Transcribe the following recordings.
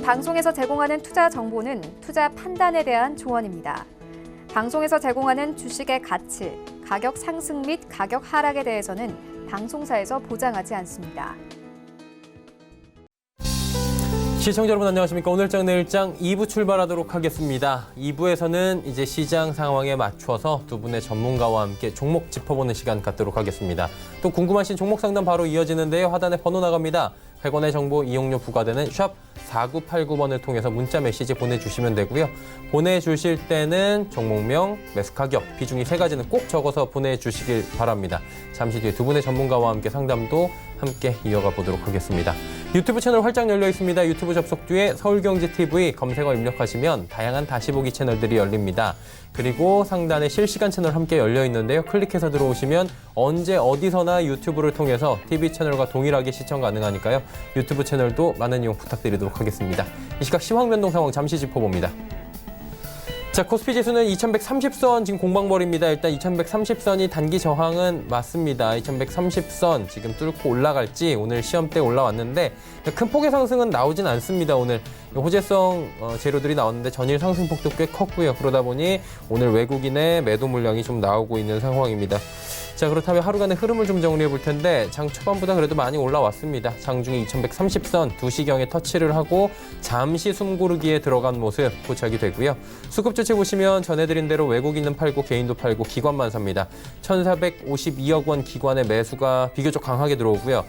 본 방송에서 제공하는 투자 정보는 투자 판단에 대한 조언입니다. 방송에서 제공하는 주식의 가치, 가격 상승 및 가격 하락에 대해서는 방송사에서 보장하지 않습니다. 시청자 여러분 안녕하십니까. 오늘장 내일장 2부 출발하도록 하겠습니다. 2부에서는 이제 시장 상황에 맞춰서 두 분의 전문가와 함께 종목 짚어보는 시간 갖도록 하겠습니다. 또 궁금하신 종목 상담 바로 이어지는데요. 하단에 번호 나갑니다. 100원의 정보 이용료 부과되는 샵 4989번을 통해서 문자 메시지 보내주시면 되고요. 보내주실 때는 종목명, 매수 가격, 비중이 3가지는 꼭 적어서 보내주시길 바랍니다. 잠시 뒤에 두 분의 전문가와 함께 상담도 함께 이어가 보도록 하겠습니다. 유튜브 채널 활짝 열려 있습니다. 유튜브 접속 뒤에 서울경제TV 검색어 입력하시면 다양한 다시 보기 채널들이 열립니다. 그리고 상단에 실시간 채널 함께 열려 있는데요. 클릭해서 들어오시면 언제 어디서나 유튜브를 통해서 TV 채널과 동일하게 시청 가능하니까요. 유튜브 채널도 많은 이용 부탁드리도록 하겠습니다. 이 시각 시황 변동 상황 잠시 짚어봅니다. 자, 코스피 지수는 2130선 지금 공방벌입니다. 일단 2130선이 단기 저항은 맞습니다. 2130선 지금 뚫고 올라갈지 오늘 시험때 올라왔는데 큰 폭의 상승은 나오진 않습니다. 오늘 호재성 재료들이 나왔는데 전일 상승폭도 꽤 컸고요. 그러다 보니 오늘 외국인의 매도 물량이 좀 나오고 있는 상황입니다. 자, 그렇다면 하루간의 흐름을 좀 정리해 볼 텐데 장 초반보다 그래도 많이 올라왔습니다. 장중에 2130선 2시경에 터치를 하고 잠시 숨고르기에 들어간 모습 포착이 되고요. 수급 주체 보시면 전해드린 대로 외국인은 팔고 개인도 팔고 기관만 삽니다. 1,452억 원 기관의 매수가 비교적 강하게 들어오고요.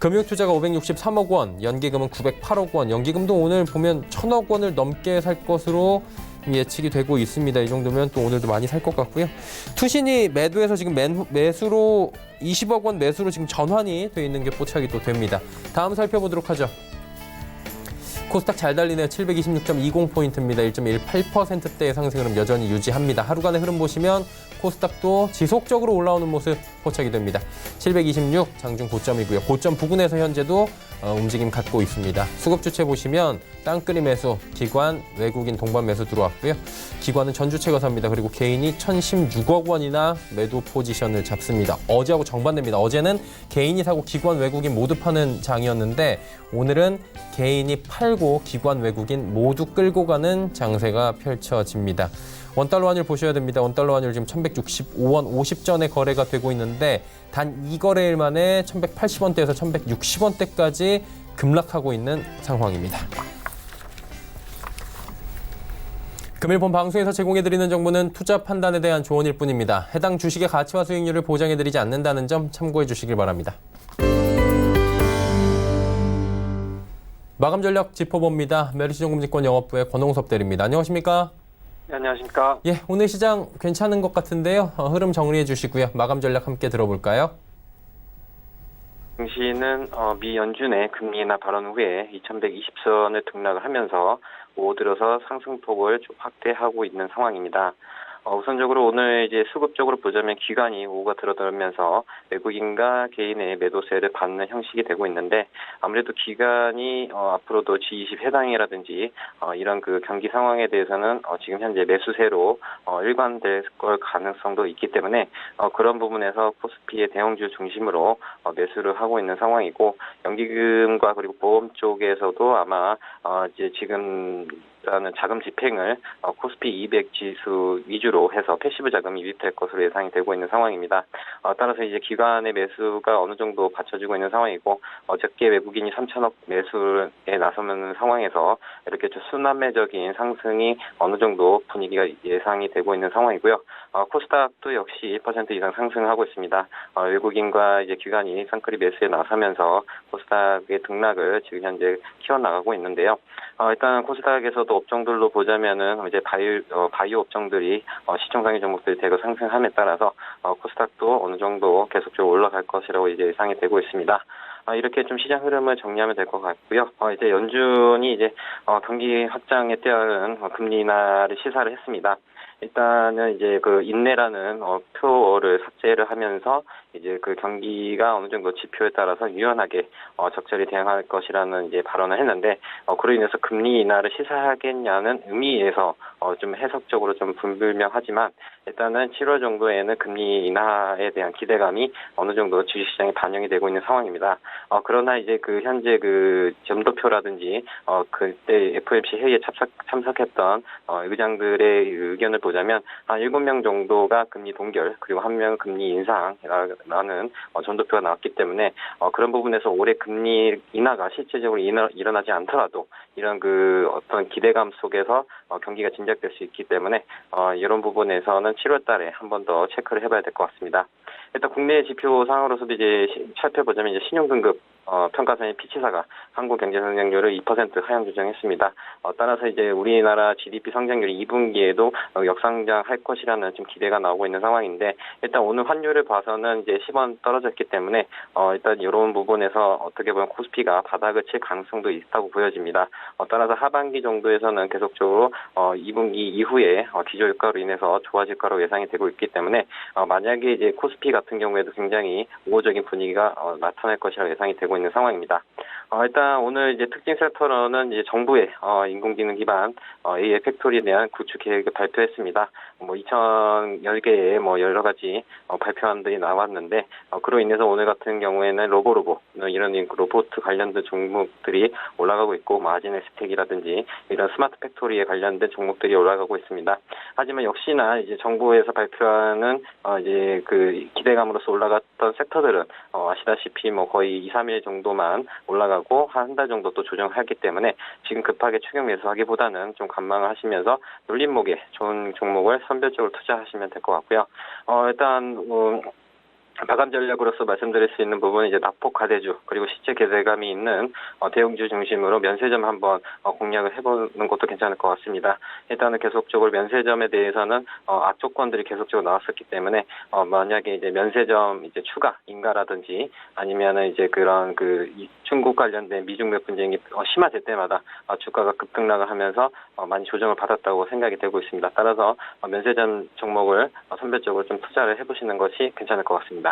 금융투자가 563억 원, 연기금은 908억 원, 연기금도 오늘 보면 1,000억 원을 넘게 살 것으로 예측이 되고 있습니다. 이 정도면 또 오늘도 많이 살 것 같고요. 투신이 매도해서 지금 매수로 20억 원 매수로 지금 전환이 돼 있는 게 포착이 또 됩니다. 다음 살펴보도록 하죠. 코스닥 잘 달리네요. 726.20포인트입니다. 1.18%대의 상승 흐름 여전히 유지합니다. 하루간의 흐름 보시면 코스닥도 지속적으로 올라오는 모습 포착이 됩니다. 726 장중 고점이고요. 고점 부근에서 현재도 움직임 갖고 있습니다. 수급 주체 보시면 땅끌이 매수, 기관, 외국인 동반 매수 들어왔고요. 기관은 전주체가 삽니다. 그리고 개인이 1,016억 원이나 매도 포지션을 잡습니다. 어제하고 정반대입니다. 어제는 개인이 사고 기관, 외국인 모두 파는 장이었는데 오늘은 개인이 팔고 기관, 외국인 모두 끌고 가는 장세가 펼쳐집니다. 원달러 환율 보셔야 됩니다. 원달러 환율 지금 1,165원 50전에 거래가 되고 있는데 단 2거래일 만에 1,180원대에서 1,160원대까지 급락하고 있는 상황입니다. 금일 본 방송에서 제공해드리는 정보는 투자 판단에 대한 조언일 뿐입니다. 해당 주식의 가치와 수익률을 보장해드리지 않는다는 점 참고해 주시길 바랍니다. 마감 전략 짚어봅니다. 메리츠증권증권 영업부의 권홍섭 대리입니다. 안녕하십니까? 네, 안녕하십니까? 예, 오늘 시장 괜찮은 것 같은데요. 흐름 정리해 주시고요. 마감 전략 함께 들어볼까요? 증시는 미 연준의 금리 인하 발언 후에 2120선을 등락을 하면서 오후 들어서 상승폭을 좀 확대하고 있는 상황입니다. 우선적으로 오늘 이제 수급적으로 보자면 기관이 오후가 들어들면서 외국인과 개인의 매도세를 받는 형식이 되고 있는데 아무래도 기관이 앞으로도 G20 회당이라든지 이런 그 경기 상황에 대해서는 지금 현재 매수세로 일관될 걸 가능성도 있기 때문에 그런 부분에서 코스피의 대형주 중심으로 매수를 하고 있는 상황이고 연기금과 그리고 보험 쪽에서도 아마 이제 지금 라는 자금 집행을 코스피 200 지수 위주로 해서 패시브 자금이 유입될 것으로 예상이 되고 있는 상황입니다. 따라서 이제 기관의 매수가 어느 정도 받쳐지고 있는 상황이고 어저께 외국인이 3천억 매수에 나서는 상황에서 이렇게 좀 순환매적인 상승이 어느 정도 분위기가 예상이 되고 있는 상황이고요. 코스닥도 역시 1% 이상 상승하고 있습니다. 외국인과 이제 기관이 쌍끌이 매수에 나서면서 코스닥의 등락을 지금 현재 키워나가고 있는데요. 일단 코스닥에서도 업종들로 보자면은 이제 바이오 업종들이 시총상위 종목들이 대거 상승함에 따라서 코스닥도 어느 정도 계속적으로 올라갈 것이라고 이제 예상이 되고 있습니다. 이렇게 좀 시장 흐름을 정리하면 될 것 같고요. 이제 연준이 이제 경기 확장에 따른 금리 인하를 시사를 했습니다. 일단은 이제 그 인내라는 표어를 삭제를 하면서 이제 그 경기가 어느 정도 지표에 따라서 유연하게 적절히 대응할 것이라는 이제 발언을 했는데 그로 인해서 금리 인하를 시사하겠냐는 의미에서 좀 해석적으로 좀 불분명하지만 일단은 7월 정도에는 금리 인하에 대한 기대감이 어느 정도 주식시장에 반영이 되고 있는 상황입니다. 그러나 이제 그 현재 그 점도표라든지 그때 FOMC 회의에 참석했던 의장들의 의견을 보자면 한 7명 정도가 금리 동결 그리고 1명은 금리 인상이라는 점도표가 나왔기 때문에 그런 부분에서 올해 금리 인하가 실질적으로 일어나지 않더라도 이런 그 어떤 기대감 속에서 경기가 진작될 수 있기 때문에 이런 부분에서는 7월 달에 한 번 더 체크를 해봐야 될 것 같습니다. 일단 국내 지표 상으로서도 이제 살펴보자면 이제 신용등급 평가사인 피치사가 한국 경제 성장률을 2% 하향 조정했습니다. 따라서 이제 우리나라 GDP 성장률이 2분기에도 역성장할 것이라는 좀 기대가 나오고 있는 상황인데 일단 오늘 환율을 봐서는 이제 10원 떨어졌기 때문에 일단 이런 부분에서 어떻게 보면 코스피가 바닥을 칠 가능성도 있다고 보여집니다. 따라서 하반기 정도에서는 계속적으로 2분기 이후에 기저효과로 인해서 좋아질 거라고 예상이 되고 있기 때문에 만약에 이제 코스피 같은 경우에도 굉장히 우호적인 분위기가 나타날 것이라고 예상이 되고 있는 상황입니다. 일단 오늘 이제 특징 섹터로는 이제 정부의 인공지능 기반 AI 팩토리에 대한 구축 계획을 발표했습니다. 2,010개의 여러 가지 발표안들이 나왔는데 그로 인해서 오늘 같은 경우에는 로보로보 이런 로봇 관련된 종목들이 올라가고 있고 아지네스텍이라든지 이런 스마트 팩토리에 관련된 종목들이 올라가고 있습니다. 하지만 역시나 이제 정부에서 발표하는 이제 그 기대감으로서 올라갔던 섹터들은 아시다시피 거의 2, 3일 정도만 올라가고 한 달 정도 또 조정하기 때문에 지금 급하게 추격 매수하기보다는 좀 관망을 하시면서 눌림목에 좋은 종목을 선별적으로 투자하시면 될 것 같고요. 일단 마감 전략으로서 말씀드릴 수 있는 부분은 이제 낙폭 과대주 그리고 시체 기대감이 있는 대형주 중심으로 면세점 한번 공략을 해보는 것도 괜찮을 것 같습니다. 일단은 계속적으로 면세점에 대해서는 악조건들이 계속적으로 나왔었기 때문에 만약에 이제 면세점 이제 추가 인가라든지 아니면은 이제 그런 그 중국 관련된 미중몇 분쟁이 심화될 때마다 주가가 급등락을 하면서 많이 조정을 받았다고 생각이 되고 있습니다. 따라서 면세점 종목을 선별적으로 좀 투자를 해보시는 것이 괜찮을 것 같습니다.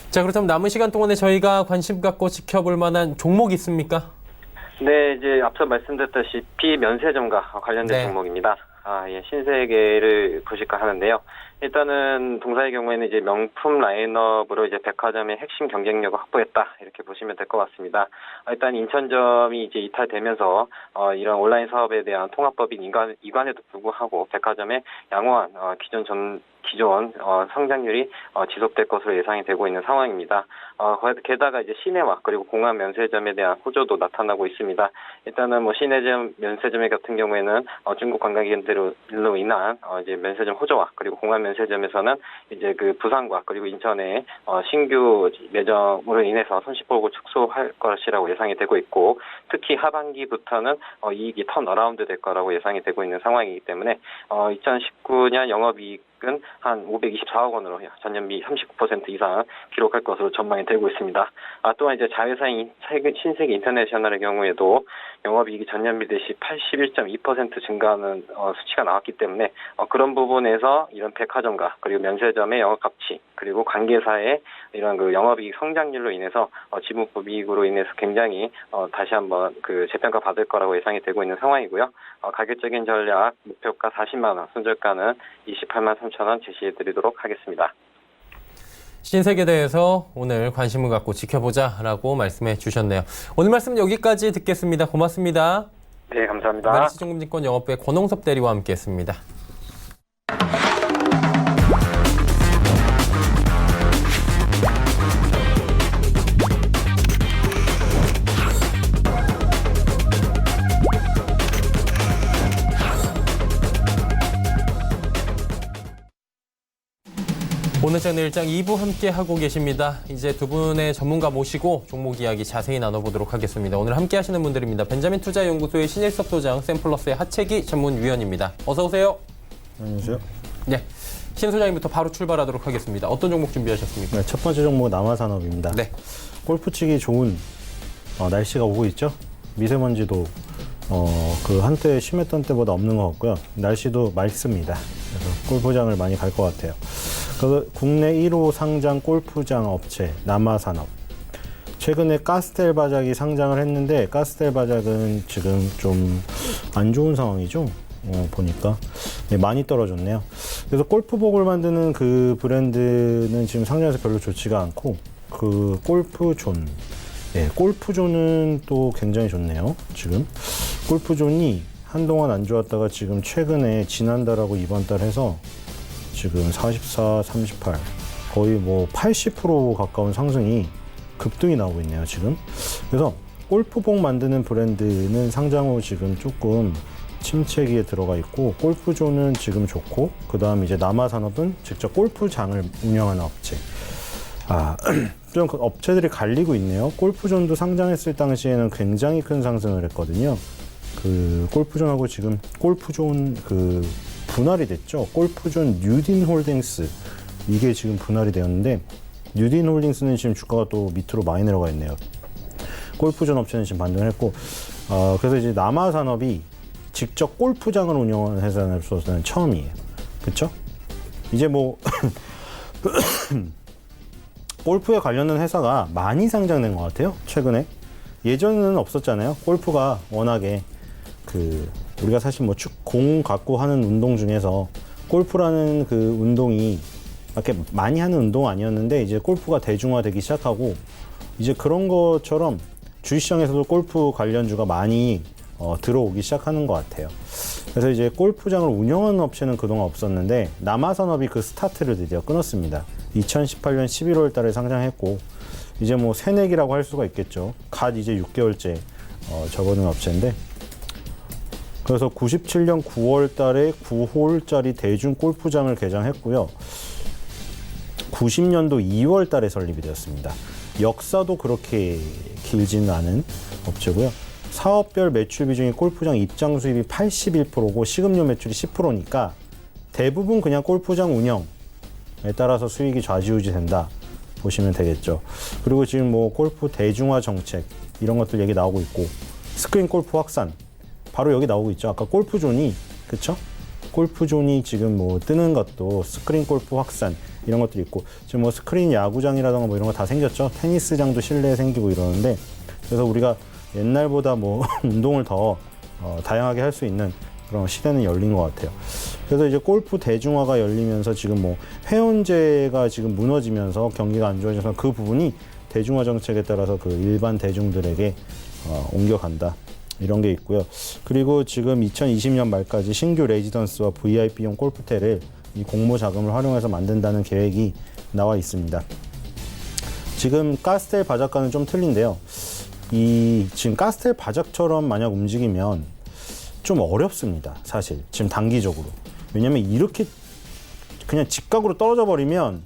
자, 그렇다면 남은 시간 동안에 저희가 관심 갖고 지켜볼 만한 종목 있습니까? 네, 이제 앞서 말씀드렸다시피 면세점과 관련된 종목입니다. 신세계를 보실까 하는데요. 일단은 동사의 경우에는 이제 명품 라인업으로 이제 백화점의 핵심 경쟁력을 확보했다 이렇게 보시면 될 것 같습니다. 일단 인천점이 이제 이탈되면서 이런 온라인 사업에 대한 통합법인 이관에도 불구하고 백화점의 양호한 기존 성장률이 지속될 것으로 예상이 되고 있는 상황입니다. 게다가 이제 시내와 그리고 공항 면세점에 대한 호조도 나타나고 있습니다. 일단은 시내점 면세점 같은 경우에는 중국 관광객들로 인한 이제 면세점 호조와 그리고 공항 면세점에서는 이제 그 부산과 그리고 인천의 신규 매점으로 인해서 손실폭을 축소할 것이라고 예상이 되고 있고 특히 하반기부터는 이익이 턴어라운드 될 거라고 예상이 되고 있는 상황이기 때문에 2019년 영업이익 한 524억 원으로 전년비 39% 이상 기록할 것으로 전망이 되고 있습니다. 또한 이제 자회사인 신세계 인터내셔널의 경우에도 영업이익이 전년비 대시 81.2% 증가하는 수치가 나왔기 때문에 그런 부분에서 이런 백화점과 그리고 면세점의 영업 가치 그리고 관계사의 이런 그 영업이익 성장률로 인해서 지분법이익으로 인해서 굉장히 다시 한번 그 재평가 받을 거라고 예상이 되고 있는 상황이고요. 가격적인 전략 목표가 40만 원, 손절가는 28만 3천 원 제시해드리도록 하겠습니다. 신세계에 대해서 오늘 관심을 갖고 지켜보자라고 말씀해 주셨네요. 오늘 말씀 여기까지 듣겠습니다. 고맙습니다. 네, 감사합니다. 마리스증권증권 영업부의 권홍섭 대리와 함께했습니다. 오늘장 내일장 2부 함께하고 계십니다. 이제 두 분의 전문가 모시고 종목 이야기 자세히 나눠보도록 하겠습니다. 오늘 함께하시는 분들입니다. 벤자민 투자연구소의 신일섭 소장, 샘플러스의 하채기 전문위원입니다. 어서 오세요. 안녕하세요. 네, 신 소장님부터 바로 출발하도록 하겠습니다. 어떤 종목 준비하셨습니까? 네, 첫 번째 종목은 남아산업입니다. 네. 골프 치기 좋은 날씨가 오고 있죠. 미세먼지도 그 한때 심했던 때보다 없는 것 같고요. 날씨도 맑습니다. 그래서 골프장을 많이 갈 것 같아요. 국내 1호 상장 골프장 업체 남아산업. 최근에 가스텔 바작이 상장을 했는데 가스텔 바작은 지금 좀 안 좋은 상황이죠. 보니까 네, 많이 떨어졌네요. 그래서 골프복을 만드는 그 브랜드는 지금 상장에서 별로 좋지가 않고 그 골프존, 네, 골프존은 또 굉장히 좋네요. 지금 골프존이 한동안 안 좋았다가 지금 최근에 지난달하고 이번 달 해서 지금 44, 38 거의 뭐 80% 가까운 상승이 급등이 나오고 있네요, 지금. 그래서 골프복 만드는 브랜드는 상장 후 지금 조금 침체기에 들어가 있고, 골프존은 지금 좋고, 그 다음 이제 남아산업은 직접 골프장을 운영하는 업체. 좀 그 업체들이 갈리고 있네요. 골프존도 상장했을 당시에는 굉장히 큰 상승을 했거든요. 그 골프존하고 지금 골프존 그 분할이 됐죠. 골프존 뉴딘 홀딩스, 이게 지금 분할이 되었는데, 뉴딘 홀딩스는 지금 주가가 또 밑으로 많이 내려가 있네요. 골프존 업체는 지금 반등을 했고, 그래서 이제 남아산업이 직접 골프장을 운영하는 회사로서는 처음이에요. 그쵸? 이제 뭐, 골프에 관련된 회사가 많이 상장된 것 같아요. 최근에. 예전에는 없었잖아요. 골프가 워낙에 우리가 사실 뭐 공 갖고 하는 운동 중에서 골프라는 그 운동이 이렇게 많이 하는 운동 아니었는데, 이제 골프가 대중화되기 시작하고, 이제 그런 것처럼 주식시장에서도 골프 관련주가 많이 들어오기 시작하는 것 같아요. 그래서 이제 골프장을 운영하는 업체는 그동안 없었는데, 남아산업이 그 스타트를 드디어 끊었습니다. 2018년 11월 달에 상장했고, 이제 뭐 새내기라고 할 수가 있겠죠. 갓 이제 6개월째 접어든 업체인데, 그래서 97년 9월 달에 9홀짜리 대중 골프장을 개장했고요. 90년도 2월 달에 설립이 되었습니다. 역사도 그렇게 길지는 않은 업체고요. 사업별 매출 비중이 골프장 입장 수입이 81%고 식음료 매출이 10%니까 대부분 그냥 골프장 운영에 따라서 수익이 좌지우지 된다 보시면 되겠죠. 그리고 지금 뭐 골프 대중화 정책 이런 것들 얘기 나오고 있고, 스크린 골프 확산 바로 여기 나오고 있죠. 아까 골프존이, 그쵸? 골프존이 지금 뭐 뜨는 것도 스크린 골프 확산 이런 것들이 있고, 지금 뭐 스크린 야구장이라던가 뭐 이런 거 다 생겼죠. 테니스장도 실내에 생기고 이러는데, 그래서 우리가 옛날보다 뭐 운동을 더 다양하게 할 수 있는 그런 시대는 열린 것 같아요. 그래서 이제 골프 대중화가 열리면서 지금 뭐 회원제가 지금 무너지면서 경기가 안 좋아져서 그 부분이 대중화 정책에 따라서 그 일반 대중들에게 옮겨간다. 이런 게 있고요. 그리고 지금 2020년 말까지 신규 레지던스와 VIP용 골프텔을 이 공모 자금을 활용해서 만든다는 계획이 나와 있습니다. 지금 가스텔 바작과는 좀 틀린데요. 지금 가스텔 바작처럼 만약 움직이면 좀 어렵습니다. 사실 지금 단기적으로. 왜냐면 이렇게 그냥 직각으로 떨어져 버리면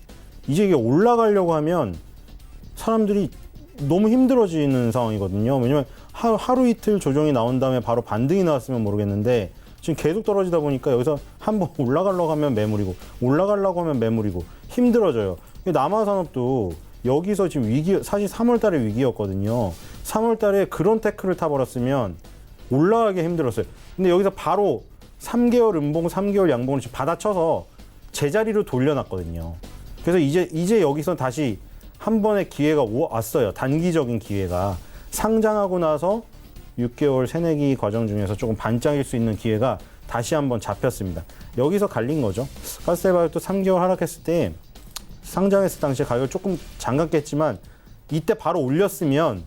이제 이게 올라가려고 하면 사람들이 너무 힘들어지는 상황이거든요. 왜냐면 하루 이틀 조정이 나온 다음에 바로 반등이 나왔으면 모르겠는데, 지금 계속 떨어지다 보니까 여기서 한번 올라가려고 하면 매물이고, 올라가려고 하면 매물이고, 힘들어져요. 남아산업도 여기서 지금 사실 3월 달에 위기였거든요. 3월 달에 그런 태클을 타버렸으면 올라가기 힘들었어요. 근데 여기서 바로 3개월 음봉, 3개월 양봉을 지금 받아쳐서 제자리로 돌려놨거든요. 그래서 이제 여기서 다시 한 번의 기회가 왔어요. 단기적인 기회가. 상장하고 나서 6개월 새내기 과정 중에서 조금 반짝일 수 있는 기회가 다시 한번 잡혔습니다. 여기서 갈린 거죠. 가스텔 바작도 3개월 하락했을 때 상장했을 당시에 가격을 조금 잠갔겠지만, 이때 바로 올렸으면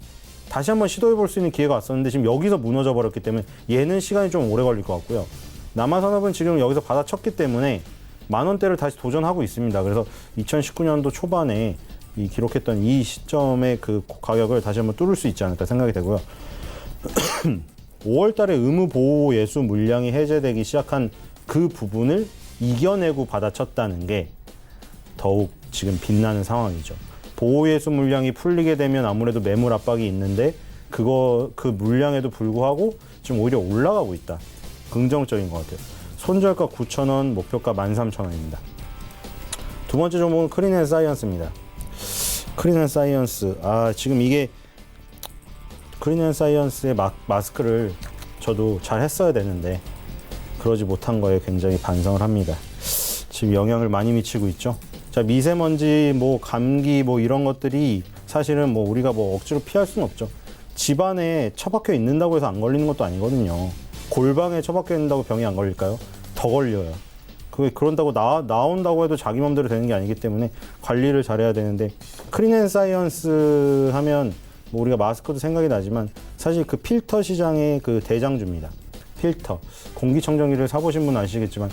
다시 한번 시도해 볼 수 있는 기회가 왔었는데, 지금 여기서 무너져 버렸기 때문에 얘는 시간이 좀 오래 걸릴 것 같고요. 남아산업은 지금 여기서 받아쳤기 때문에 10,000원대를 다시 도전하고 있습니다. 그래서 2019년도 초반에 이 기록했던 이 시점의 그 가격을 다시 한번 뚫을 수 있지 않을까 생각이 되고요. 5월 달에 의무 보호 예수 물량이 해제되기 시작한 그 부분을 이겨내고 받아쳤다는 게 더욱 지금 빛나는 상황이죠. 보호 예수 물량이 풀리게 되면 아무래도 매물 압박이 있는데, 그 물량에도 불구하고 지금 오히려 올라가고 있다. 긍정적인 것 같아요. 손절가 9,000원, 목표가 13,000원입니다. 두 번째 종목은 크린앤사이언스입니다. 크린앤사이언스. 지금 이게 크린앤사이언스의 마스크를 저도 잘 했어야 되는데 그러지 못한 거에 굉장히 반성을 합니다. 지금 영향을 많이 미치고 있죠. 자, 미세먼지, 뭐 감기, 뭐 이런 것들이 사실은 뭐 우리가 뭐 억지로 피할 수는 없죠. 집안에 처박혀 있는다고 해서 안 걸리는 것도 아니거든요. 골방에 처박혀 있는다고 병이 안 걸릴까요? 더 걸려요. 그런다고 나온다고 해도 자기 맘대로 되는 게 아니기 때문에 관리를 잘해야 되는데, 크린앤사이언스 하면 뭐 우리가 마스크도 생각이 나지만 사실 그 필터 시장의 그 대장주입니다. 필터. 공기청정기를 사보신 분은 아시겠지만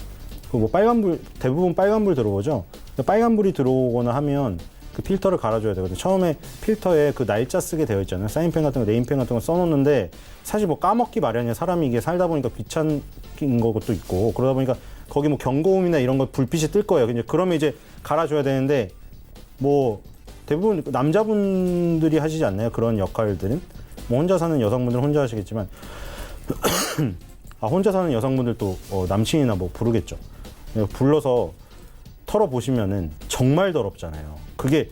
그 뭐 빨간불, 대부분 빨간불 들어오죠. 빨간불이 들어오거나 하면 그 필터를 갈아줘야 되거든요. 처음에 필터에 그 날짜 쓰게 되어 있잖아요. 사인펜 같은 거, 네임펜 같은 거 써놓는데 사실 뭐 까먹기 마련이야. 사람이 이게 살다 보니까 귀찮은 것도 있고, 그러다 보니까 거기 뭐 경고음이나 이런 거 불빛이 뜰 거예요. 그러면 이제 갈아줘야 되는데, 뭐 대부분 남자분들이 하시지 않나요? 그런 역할들은. 뭐 혼자 사는 여성분들은 혼자 하시겠지만 혼자 사는 여성분들도 남친이나 뭐 부르겠죠. 불러서 털어보시면은 정말 더럽잖아요. 그게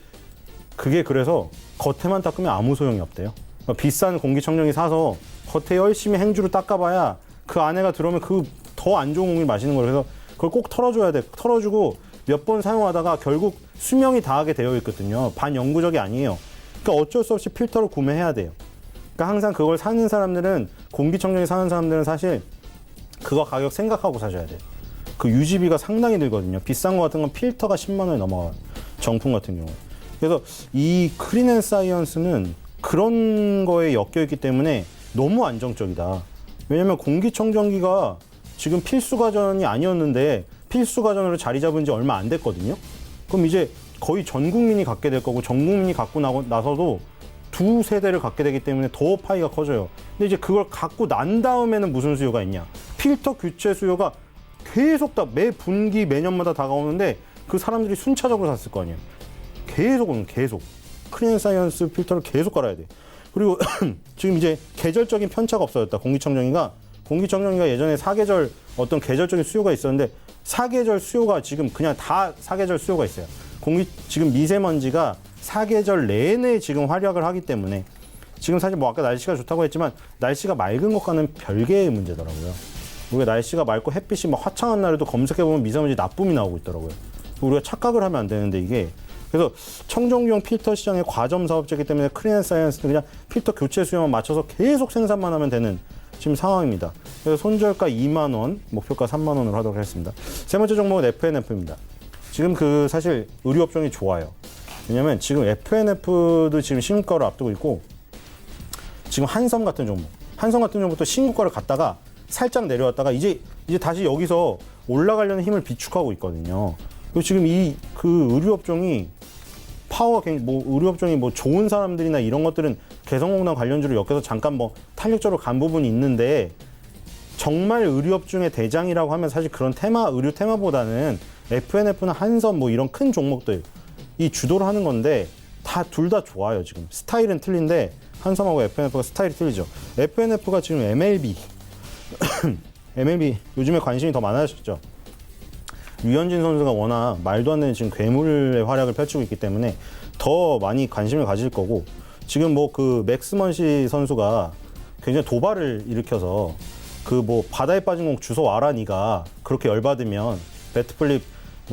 그래서 겉에만 닦으면 아무 소용이 없대요. 그러니까 비싼 공기청정기 사서 겉에 열심히 행주로 닦아봐야 그 안에가 들어오면 그 더 안 좋은 공기를 마시는 거예요. 그래서 그걸 꼭 털어줘야 돼. 털어주고 몇 번 사용하다가 결국 수명이 다하게 되어 있거든요. 반영구적이 아니에요. 그러니까 어쩔 수 없이 필터를 구매해야 돼요. 그러니까 항상 그걸 사는 사람들은, 공기청정기 사는 사람들은 사실 그거 가격 생각하고 사셔야 돼요. 그 유지비가 상당히 들거든요. 비싼 거 같은 건 필터가 10만 원이 넘어가요. 정품 같은 경우. 그래서 이 크린앤사이언스는 그런 거에 엮여있기 때문에 너무 안정적이다. 왜냐면 공기청정기가 지금 필수 가전이 아니었는데 필수 가전으로 자리 잡은 지 얼마 안 됐거든요. 그럼 이제 거의 전 국민이 갖게 될 거고, 전 국민이 갖고 나서도 두 세대를 갖게 되기 때문에 더 파이가 커져요. 근데 이제 그걸 갖고 난 다음에는 무슨 수요가 있냐? 필터 교체 수요가 계속 매 분기 매년마다 다가오는데 그 사람들이 순차적으로 샀을 거 아니에요. 계속 크린앤사이언스 필터를 계속 갈아야 돼. 그리고 지금 이제 계절적인 편차가 없어졌다. 공기청정기가 예전에 사계절 어떤 계절적인 수요가 있었는데, 사계절 수요가 지금 그냥 다 사계절 수요가 있어요. 지금 미세먼지가 사계절 내내 지금 활약을 하기 때문에, 지금 사실 뭐 아까 날씨가 좋다고 했지만 날씨가 맑은 것과는 별개의 문제더라고요. 우리가 날씨가 맑고 햇빛이 막 화창한 날에도 검색해보면 미세먼지 나쁨이 나오고 있더라고요. 우리가 착각을 하면 안 되는데 이게. 그래서 청정기용 필터 시장의 과점 사업자이기 때문에 크린앤사이언스는 그냥 필터 교체 수요만 맞춰서 계속 생산만 하면 되는 지금 상황입니다. 그래서 손절가 2만 원, 목표가 3만 원으로 하도록 하겠습니다. 세 번째 종목은 FNF입니다. 지금 사실 의류업종이 좋아요. 왜냐면 지금 FNF도 지금 신고가를 앞두고 있고, 지금 한섬 같은 종목도 신고가를 갔다가 살짝 내려왔다가 이제 다시 여기서 올라가려는 힘을 비축하고 있거든요. 그리고 지금 그 의류업종이 의류업종이 뭐 좋은 사람들이나 이런 것들은 개성공단 관련주를 엮여서 잠깐 뭐 탄력적으로 간 부분이 있는데, 정말 의류업종의 대장이라고 하면 사실 그런 의류 테마보다는 FNF나 한섬 뭐 이런 큰 종목들이 주도를 하는 건데, 둘 다 좋아요. 지금 스타일은 틀린데 한섬하고 FNF가 스타일이 틀리죠. FNF가 지금 MLB 요즘에 관심이 더 많아졌죠. 류현진 선수가 워낙 말도 안 되는 지금 괴물의 활약을 펼치고 있기 때문에 더 많이 관심을 가질 거고, 지금 뭐 그 맥스먼시 선수가 굉장히 도발을 일으켜서 바다에 빠진 공 주워 와라 니가 그렇게 열받으면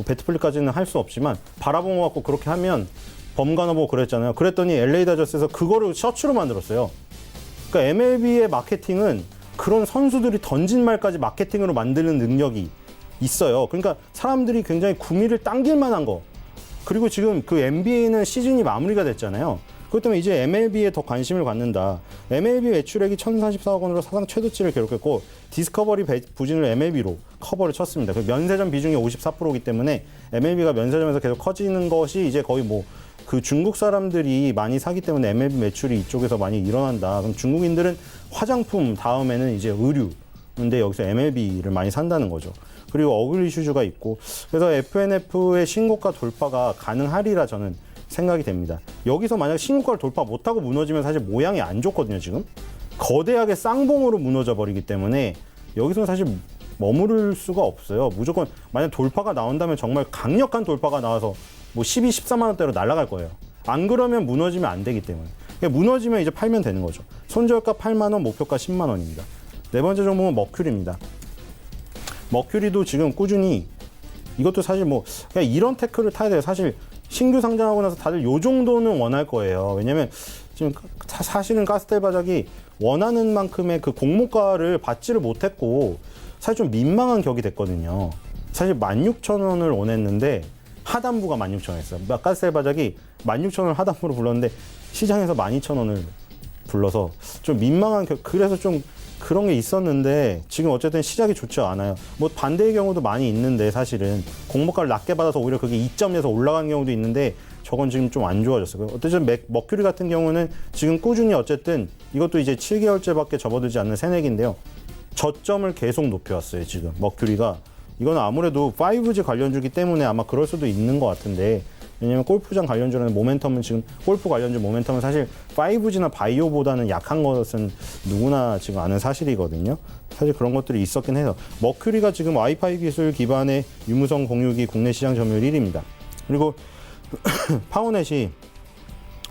배트플립까지는 할 수 없지만 바라본 것 같고 그렇게 하면 범관어 보고 그랬잖아요. 그랬더니 LA 다저스에서 그거를 셔츠로 만들었어요. 그러니까 MLB의 마케팅은 그런 선수들이 던진 말까지 마케팅으로 만드는 능력이 있어요. 그러니까 사람들이 굉장히 구미를 당길 만한 거. 그리고 지금 그 NBA는 시즌이 마무리가 됐잖아요. 그렇기 때문에 이제 MLB에 더 관심을 갖는다. MLB 매출액이 1,044억 원으로 사상 최저치를 기록했고, 디스커버리 부진을 MLB로 커버를 쳤습니다. 그 면세점 비중이 54%이기 때문에 MLB가 면세점에서 계속 커지는 것이 이제 거의 그 중국 사람들이 많이 사기 때문에 MLB 매출이 이쪽에서 많이 일어난다. 그럼 중국인들은 화장품 다음에는 이제 의류. 근데 여기서 MLB를 많이 산다는 거죠. 그리고 어글리 이슈즈가 있고, 그래서 FNF의 신고가 돌파가 가능하리라 저는 생각이 됩니다. 여기서 만약 신고가를 돌파 못하고 무너지면 사실 모양이 안 좋거든요. 지금 거대하게 쌍봉으로 무너져 버리기 때문에 여기서는 사실 머무를 수가 없어요. 무조건 만약 돌파가 나온다면 정말 강력한 돌파가 나와서 뭐 12, 14만 원대로 날아갈 거예요. 안 그러면 무너지면 안 되기 때문에. 무너지면 이제 팔면 되는 거죠. 손절가 8만 원, 목표가 10만 원입니다. 네 번째 종목은 머큐리입니다. 머큐리도 지금 꾸준히 이것도 사실 뭐 그냥 이런 태클을 타야 돼요. 사실 신규 상장하고 나서 다들 요 정도는 원할 거예요. 왜냐면 지금 사실은 가스텔 바작이 원하는 만큼의 그 공모가를 받지를 못했고 사실 좀 민망한 격이 됐거든요. 사실 16,000원을 원했는데 하단부가 16,000원 했어요. 가스텔 바작이 16,000원을 하단부로 불렀는데 시장에서 12,000원을 불러서 좀 민망한 그래서 좀 그런 게 있었는데 지금 어쨌든 시작이 좋지 않아요. 뭐 반대의 경우도 많이 있는데 사실은 공모가를 낮게 받아서 오히려 그게 이점에서 올라가는 경우도 있는데 저건 지금 좀 안 좋아졌어요. 어쨌든 머큐리 같은 경우는 지금 꾸준히 어쨌든 이것도 이제 7개월째밖에 접어들지 않는 새내기인데요. 저점을 계속 높여왔어요. 지금 머큐리가 이거는 아무래도 5G 관련주기 때문에 아마 그럴 수도 있는 것 같은데 왜냐면 골프장 관련주라는 모멘텀은 지금 골프 관련주 모멘텀은 사실 5G나 바이오보다는 약한 것은 누구나 지금 아는 사실이거든요. 사실 그런 것들이 있었긴 해서 머큐리가 지금 와이파이 기술 기반의 유무선 공유기 국내 시장 점유율 1위입니다. 그리고 파워넷이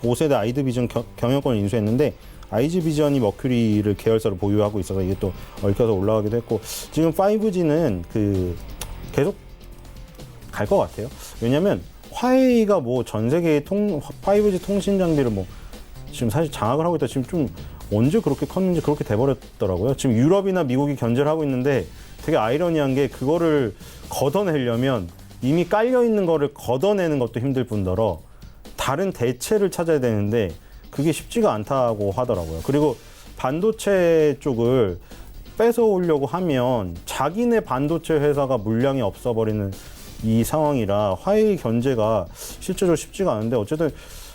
5세대 아이드비전 경영권을 인수했는데 IG비전이 머큐리를 계열사로 보유하고 있어서 이게 또 얽혀서 올라가기도 했고 지금 5G는 그 계속 갈 것 같아요. 왜냐면 화웨이가 뭐 전 세계의 5G 통신 장비를 뭐 지금 사실 장악을 하고 있다. 지금 좀 언제 그렇게 컸는지 그렇게 돼버렸더라고요. 지금 유럽이나 미국이 견제를 하고 있는데 되게 아이러니한 게 그거를 걷어내려면 이미 깔려 있는 거를 걷어내는 것도 힘들 뿐더러 다른 대체를 찾아야 되는데 그게 쉽지가 않다고 하더라고요. 그리고 반도체 쪽을 뺏어오려고 하면 자기네 반도체 회사가 물량이 없어버리는 이 상황이라 화웨이 견제가 실제로 쉽지가 않은데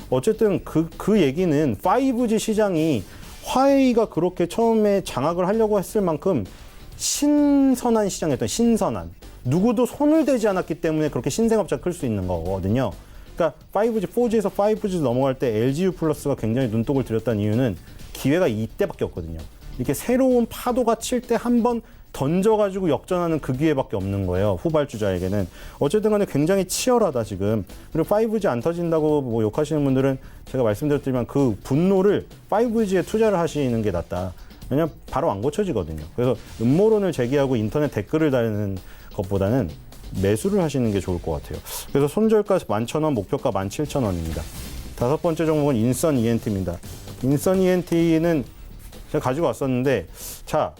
어쨌든 그 얘기는 5G 시장이 화웨이가 그렇게 처음에 장악을 하려고 했을 만큼 신선한 시장이었던 신선한 누구도 손을 대지 않았기 때문에 그렇게 신생업자가 클 수 있는 거거든요. 그러니까 5G, 4G에서 5G 넘어갈 때 LGU 플러스가 굉장히 눈독을 들였다는 이유는 기회가 이때밖에 없거든요. 이렇게 새로운 파도가 칠 때 한 번 던져가지고 역전하는 그 기회밖에 없는 거예요. 후발주자에게는. 어쨌든 간에 굉장히 치열하다 지금. 그리고 5G 안 터진다고 뭐 욕하시는 분들은 제가 말씀드렸지만 그 분노를 5G에 투자를 하시는 게 낫다. 왜냐면 바로 안 고쳐지거든요. 그래서 음모론을 제기하고 인터넷 댓글을 달는 것보다는 매수를 하시는 게 좋을 것 같아요. 그래서 손절가 11,000원, 목표가 17,000원입니다. 다섯 번째 종목은 인선 ENT입니다. 인선 ENT는 제가 가지고 왔었는데 자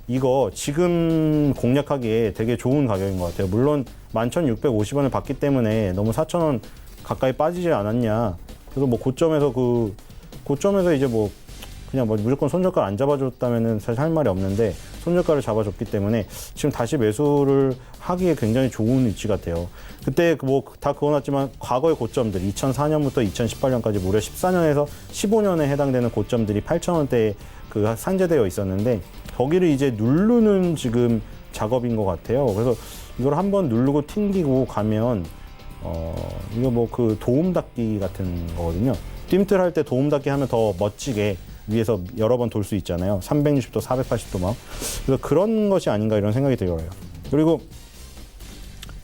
이거 지금 공략하기에 되게 좋은 가격인 것 같아요. 물론 11,650원을 받기 때문에 너무 4,000원 가까이 빠지지 않았냐. 그래서 뭐 고점에서 이제 뭐 그냥 뭐 무조건 손절가를 안 잡아줬다면은 사실 할 말이 없는데 손절가를 잡아줬기 때문에 지금 다시 매수를 하기에 굉장히 좋은 위치 같아요. 그때 뭐 다 그어놨지만 과거의 고점들 2004년부터 2018년까지 무려 14년에서 15년에 해당되는 고점들이 8,000원대에 그 산재되어 있었는데 거기를 이제 누르는 지금 작업인 것 같아요. 그래서 이걸 한번 누르고 튕기고 가면 이거 뭐 그 도움 닫기 같은 거거든요. 뜀틀 할 때 도움 닫기 하면 더 멋지게 위에서 여러 번 돌 수 있잖아요. 360도, 480도 막. 그래서 그런 것이 아닌가 이런 생각이 들어요. 그리고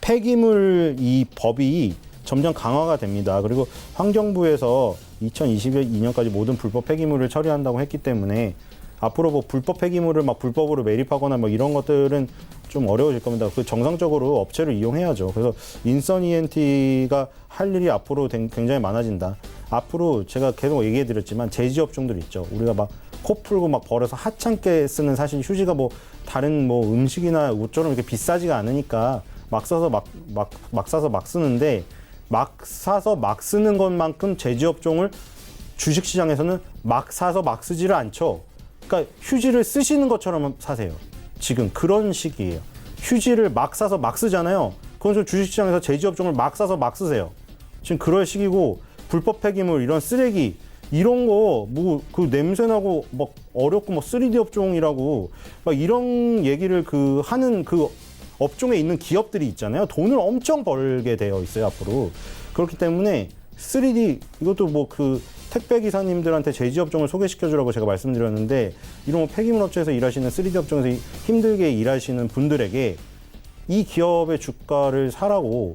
폐기물 이 법이 점점 강화가 됩니다. 그리고 환경부에서 2022년까지 모든 불법 폐기물을 처리한다고 했기 때문에 앞으로 뭐 불법 폐기물을 막 불법으로 매립하거나 뭐 이런 것들은 좀 어려워질 겁니다. 그 정상적으로 업체를 이용해야죠. 그래서 인선 ENT가 할 일이 앞으로 굉장히 많아진다. 앞으로 제가 계속 얘기해 드렸지만 제지 업종들 있죠. 우리가 막 코 풀고 막 벌어서 하찮게 쓰는 사실 휴지가 뭐 다른 뭐 음식이나 옷처럼 이렇게 비싸지가 않으니까 막 사서 막 사서 막 쓰는데 막 사서 막 쓰는 것만큼 제지 업종을 주식시장에서는 막 사서 막 쓰지를 않죠. 그러니까 휴지를 쓰시는 것처럼 사세요. 지금 그런 시기예요. 휴지를 막 사서 막 쓰잖아요. 그건 좀 주식시장에서 제지 업종을 막 사서 막 쓰세요. 지금 그럴 시기고 불법 폐기물 이런 쓰레기 이런 거 뭐 그 냄새나고 막 어렵고 뭐 3D 업종이라고 막 이런 얘기를 그 하는 그 업종에 있는 기업들이 있잖아요. 돈을 엄청 벌게 되어 있어요 앞으로. 그렇기 때문에 3D 이것도 뭐 그 택배 기사님들한테 제지 업종을 소개시켜 주라고 제가 말씀드렸는데 이런 뭐 폐기물 업체에서 일하시는 3D 업종에서 힘들게 일하시는 분들에게 이 기업의 주가를 사라고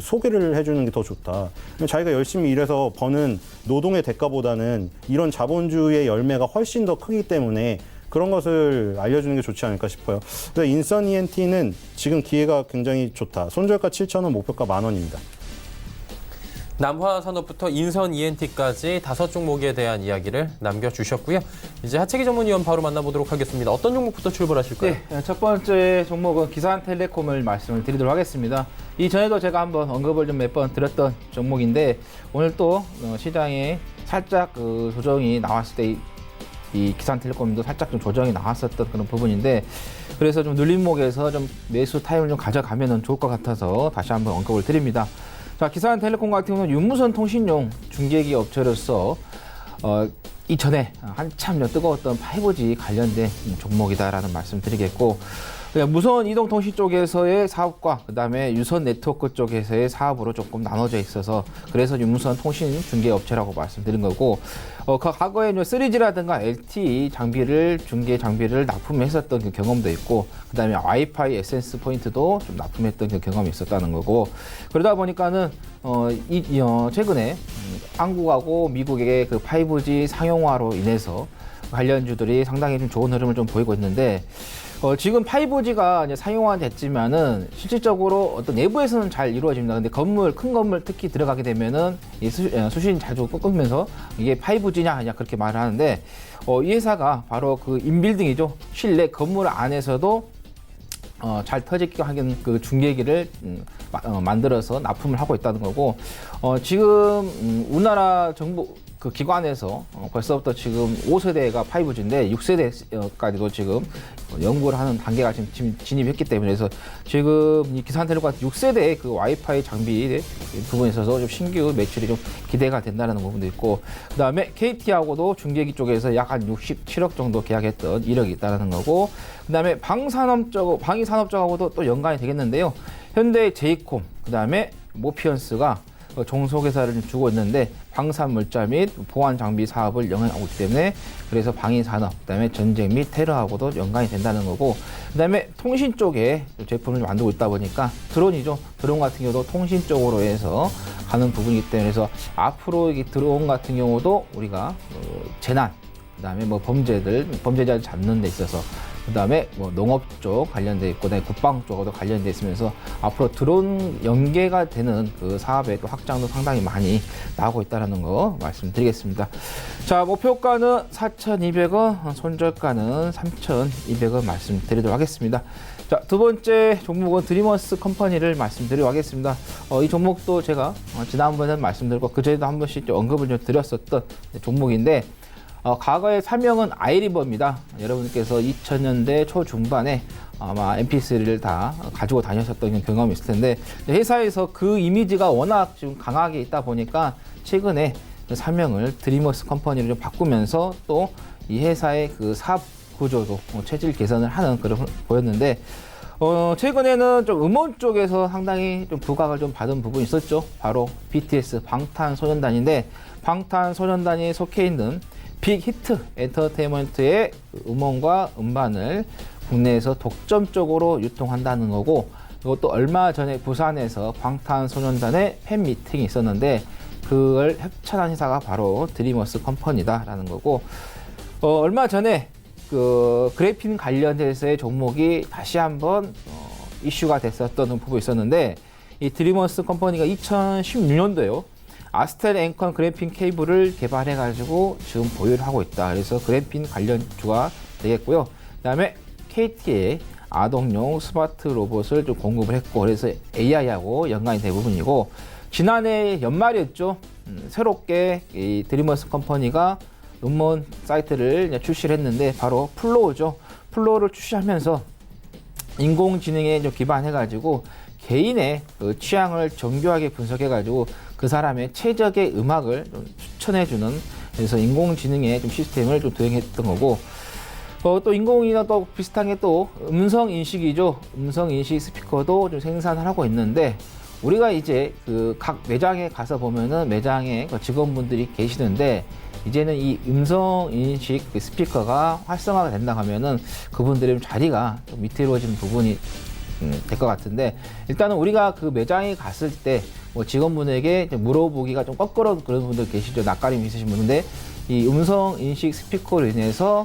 소개를 해주는 게 더 좋다. 자기가 열심히 일해서 버는 노동의 대가보다는 이런 자본주의의 열매가 훨씬 더 크기 때문에 그런 것을 알려주는 게 좋지 않을까 싶어요. 그래서 인선 ENT는 지금 기회가 굉장히 좋다. 손절가 7,000원, 목표가 10,000원입니다. 남화산업부터 인선 ENT까지 5종목에 대한 이야기를 남겨주셨고요. 이제 하채기 전문위원 바로 만나보도록 하겠습니다. 어떤 종목부터 출발하실까요? 네, 첫 번째 종목은 기산텔레콤을 말씀을 드리도록 하겠습니다. 이전에도 제가 한번 언급을 좀 몇 번 드렸던 종목인데 오늘 또 시장에 살짝 그 조정이 나왔을 때 이 기산텔레콤도 살짝 좀 조정이 나왔었던 그런 부분인데 그래서 좀 눌림목에서 좀 매수 타임을 좀 가져가면 좋을 것 같아서 다시 한번 언급을 드립니다. 자, 기산텔레콤 같은 경우는 유무선 통신용 중계기 업체로서 이전에 한참 뜨거웠던 5G 관련된 종목이다라는 말씀 드리겠고 무선 이동통신 쪽에서의 사업과 그다음에 유선 네트워크 쪽에서의 사업으로 조금 나눠져 있어서 그래서 유무선 통신 중계 업체라고 말씀드린 거고 그 과거에 3G라든가 LTE 장비를 중계 장비를 납품했었던 그 경험도 있고 그다음에 와이파이 에센스 포인트도 좀 납품했던 그 경험이 있었다는 거고 그러다 보니까는 최근에 한국하고 미국의 그 5G 상용화로 인해서 관련주들이 상당히 좀 좋은 흐름을 좀 보이고 있는데 지금 5G가 이제 상용화됐지만은 실질적으로 어떤 내부에서는 잘 이루어집니다. 근데 큰 건물 특히 들어가게 되면은 수신이 자주 끊기면서 이게 5G냐 아니냐 그렇게 말을 하는데 이 회사가 바로 그 인빌딩이죠. 실내 건물 안에서도 잘 터지게 하는 그 중계기를 만들어서 납품을 하고 있다는 거고 지금 우리나라 정부 그 기관에서 벌써부터 지금 5세대가 5G인데 6세대까지도 지금 연구를 하는 단계가 지금 진입했기 때문에 그래서 지금 이 기산텔레콤 6세대의 그 와이파이 장비 부분에 있어서 좀 신규 매출이 좀 기대가 된다는 부분도 있고 그다음에 KT하고도 중계기 쪽에서 약 한 67억 정도 계약했던 이력이 있다는 거고 그다음에 방위산업적하고도 또 연관이 되겠는데요. 현대 제이콤 그다음에 모피언스가 종속회사를 좀 주고 있는데 방산물자 및 보안 장비 사업을 영위하고 있기 때문에 그래서 방위산업, 그다음에 전쟁 및 테러하고도 연관이 된다는 거고 그다음에 통신 쪽에 제품을 만들고 있다 보니까 드론이죠. 드론 같은 경우도 통신 쪽으로 해서 가는 부분이기 때문에 그래서 앞으로 이 드론 같은 경우도 우리가 재난, 그다음에 뭐 범죄자를 잡는 데 있어서 그다음에 뭐 농업 쪽 관련돼 있고 그다음에 국방 쪽으로도 관련돼 있으면서 앞으로 드론 연계가 되는 그 사업의 또 확장도 상당히 많이 나오고 있다는 거 말씀드리겠습니다. 자, 목표가는 4,200원, 손절가는 3,200원 말씀드리도록 하겠습니다. 자, 두 번째 종목은 드리머스 컴퍼니를 말씀드리도록 하겠습니다. 이 종목도 제가 지난번에는 말씀드렸고 그전에도 한 번씩 좀 언급을 좀 드렸었던 종목인데 과거의 사명은 아이리버입니다. 여러분께서 2000년대 초중반에 아마 MP3를 다 가지고 다녔었던 경험이 있을 텐데 회사에서 그 이미지가 워낙 좀 강하게 있다 보니까 최근에 사명을 드리머스 컴퍼니로 좀 바꾸면서 또 이 회사의 그 사업 구조도 체질 개선을 하는 그런 보였는데 최근에는 좀 음원 쪽에서 상당히 좀 부각을 좀 받은 부분이 있었죠. 바로 BTS 방탄소년단인데 방탄소년단이 속해 있는 빅히트 엔터테인먼트의 음원과 음반을 국내에서 독점적으로 유통한다는 거고 이것도 얼마 전에 부산에서 방탄소년단의 팬 미팅이 있었는데 그걸 협찬한 회사가 바로 드리머스 컴퍼니다라는 거고 얼마 전에 그 그래핀 관련해서의 종목이 다시 한번 이슈가 됐었던 부분이 있었는데 이 드리머스 컴퍼니가 2016년도에요. 아스텔 앵컨 그래핀 케이블을 개발해가지고 지금 보유를 하고 있다. 그래서 그래핀 관련주가 되겠고요. 그 다음에 KT의 아동용 스마트 로봇을 좀 공급을 했고, 그래서 AI하고 연관이 된 부분이고, 지난해 연말이었죠. 새롭게 이 드리머스 컴퍼니가 음원 사이트를 출시를 했는데, 바로 플로우죠. 플로우를 출시하면서 인공지능에 좀 기반해가지고, 개인의 그 취향을 정교하게 분석해가지고 그 사람의 최적의 음악을 좀 추천해주는 그래서 인공지능의 좀 시스템을 좀 도입했던 거고 또 인공이나 또 비슷한 게 또 음성 인식이죠. 음성 인식 스피커도 좀 생산을 하고 있는데 우리가 이제 그 각 매장에 가서 보면은 매장에 직원분들이 계시는데 이제는 이 음성 인식 스피커가 활성화가 된다 하면은 그분들의 자리가 좀 위태로워지는 부분이 될 것 같은데 일단은 우리가 그 매장에 갔을 때 뭐 직원분에게 물어보기가 좀 껄끄러운 그런 분들 계시죠. 낯가림이 있으신 분인데 이 음성 인식 스피커로 인해서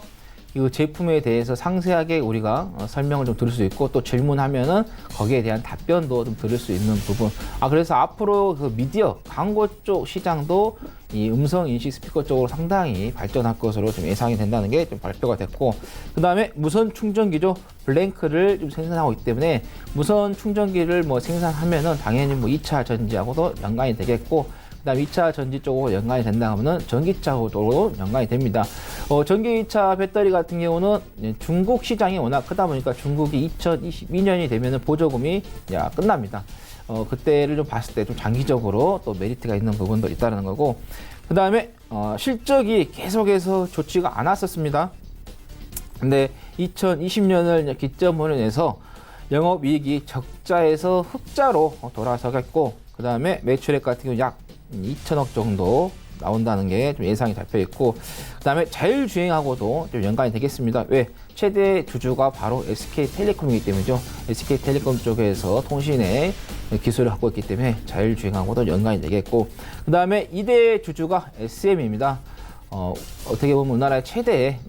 이 제품에 대해서 상세하게 우리가 설명을 좀 들을 수 있고 또 질문하면은 거기에 대한 답변도 좀 들을 수 있는 부분. 그래서 앞으로 그 미디어 광고 쪽 시장도 이 음성 인식 스피커 쪽으로 상당히 발전할 것으로 좀 예상이 된다는 게 좀 발표가 됐고, 그 다음에 무선 충전기죠. 블랭크를 좀 생산하고 있기 때문에 무선 충전기를 뭐 생산하면은 당연히 뭐 2차 전지하고도 연관이 되겠고, 그다음 2차 전지 쪽으로 연관이 된다 하면은 전기차하고도 연관이 됩니다. 전기차 배터리 같은 경우는 중국 시장이 워낙 크다 보니까 중국이 2022년이 되면은 보조금이 끝납니다. 그때를 좀 봤을 때 좀 장기적으로 또 메리트가 있는 부분도 있다는 거고, 그 다음에 실적이 계속해서 좋지가 않았었습니다. 근데 2020년을 기점으로 해서 영업이익이 적자에서 흑자로 돌아서겠고, 그 다음에 매출액 같은 경우 약 2천억 정도 나온다는 게 좀 예상이 잡혀 있고, 그 다음에 자율주행하고도 좀 연관이 되겠습니다. 왜? 최대 주주가 바로 SK텔레콤이기 때문이죠. SK텔레콤 쪽에서 통신의 기술을 갖고 있기 때문에 자율주행하고도 연관이 되겠고, 그 다음에 2대 주주가 SM입니다. 어떻게 보면 우리나라의 최대의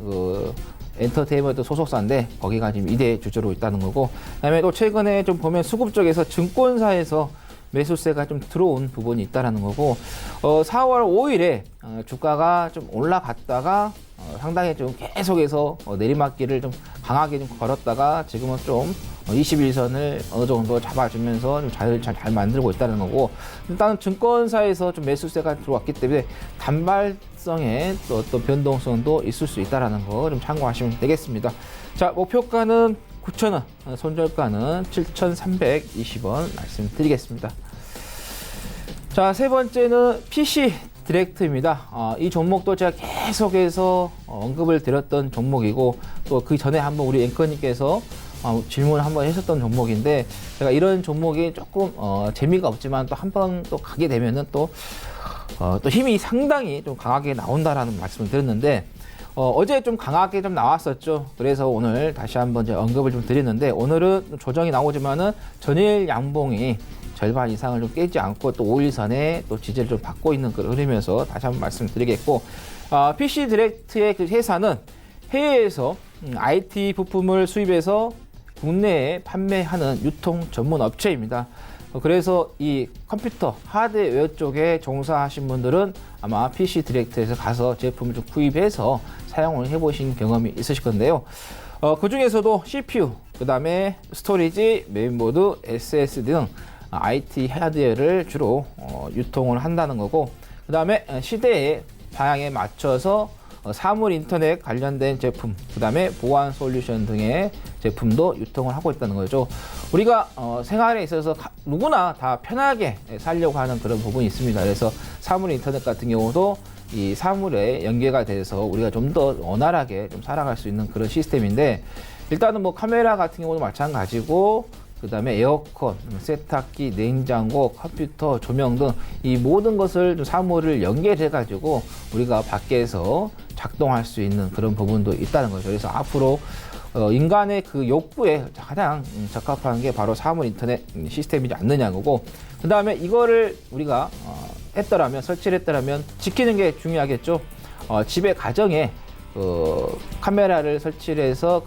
엔터테인먼트 소속사인데 거기가 지금 2대 주주로 있다는 거고, 그 다음에 또 최근에 좀 보면 수급 쪽에서 증권사에서 매수세가 좀 들어온 부분이 있다라는 거고, 4월 5일에 주가가 좀 올라갔다가 상당히 좀 계속해서 내리막길을 좀 강하게 좀 걸었다가 지금은 좀 21선을 어느 정도 잡아주면서 좀 잘 만들고 있다는 거고, 일단 증권사에서 좀 매수세가 들어왔기 때문에 단발성의 또 어떤 변동성도 있을 수 있다는 거 좀 참고하시면 되겠습니다. 자, 목표가는 9,000원, 손절가는 7,320원 말씀드리겠습니다. 자, 세 번째는 PC 디렉트입니다. 이 종목도 제가 계속해서 언급을 드렸던 종목이고, 또 그 전에 한번 우리 앵커님께서 질문을 한번 하셨던 종목인데, 제가 이런 종목이 조금 재미가 없지만 또 한 번 또 가게 되면은 또 힘이 상당히 좀 강하게 나온다라는 말씀을 드렸는데, 어제 좀 강하게 좀 나왔었죠. 그래서 오늘 다시 한번 이제 언급을 좀 드리는데, 오늘은 조정이 나오지만은 전일 양봉이 절반 이상을 좀 깨지 않고 또 5일선에 또 지지를 좀 받고 있는 그런 흐름에서 다시 한번 말씀드리겠고, PC 디렉트의 그 회사는 해외에서 IT 부품을 수입해서 국내에 판매하는 유통 전문 업체입니다. 그래서 이 컴퓨터 하드웨어 쪽에 종사하신 분들은 아마 PC 디렉트에서 가서 제품을 좀 구입해서 사용을 해보신 경험이 있으실 건데요. 그 중에서도 CPU, 그 다음에 스토리지, 메인보드, SSD 등 IT 하드웨어를 주로 유통을 한다는 거고, 그 다음에 시대의 방향에 맞춰서 사물 인터넷 관련된 제품, 그 다음에 보안 솔루션 등의 제품도 유통을 하고 있다는 거죠. 우리가 생활에 있어서 누구나 다 편하게 살려고 하는 그런 부분이 있습니다. 그래서 사물 인터넷 같은 경우도 이 사물에 연계가 돼서 우리가 좀 더 원활하게 좀 살아갈 수 있는 그런 시스템인데, 일단은 뭐 카메라 같은 경우도 마찬가지고, 그 다음에 에어컨, 세탁기, 냉장고, 컴퓨터, 조명 등 이 모든 것을 사물을 연결해 가지고 우리가 밖에서 작동할 수 있는 그런 부분도 있다는 거죠. 그래서 앞으로 인간의 그 욕구에 가장 적합한 게 바로 사물 인터넷 시스템이지 않느냐고. 그 다음에 이거를 우리가 설치를 했더라면 지키는 게 중요하겠죠. 집에 가정에 카메라를 설치를 해서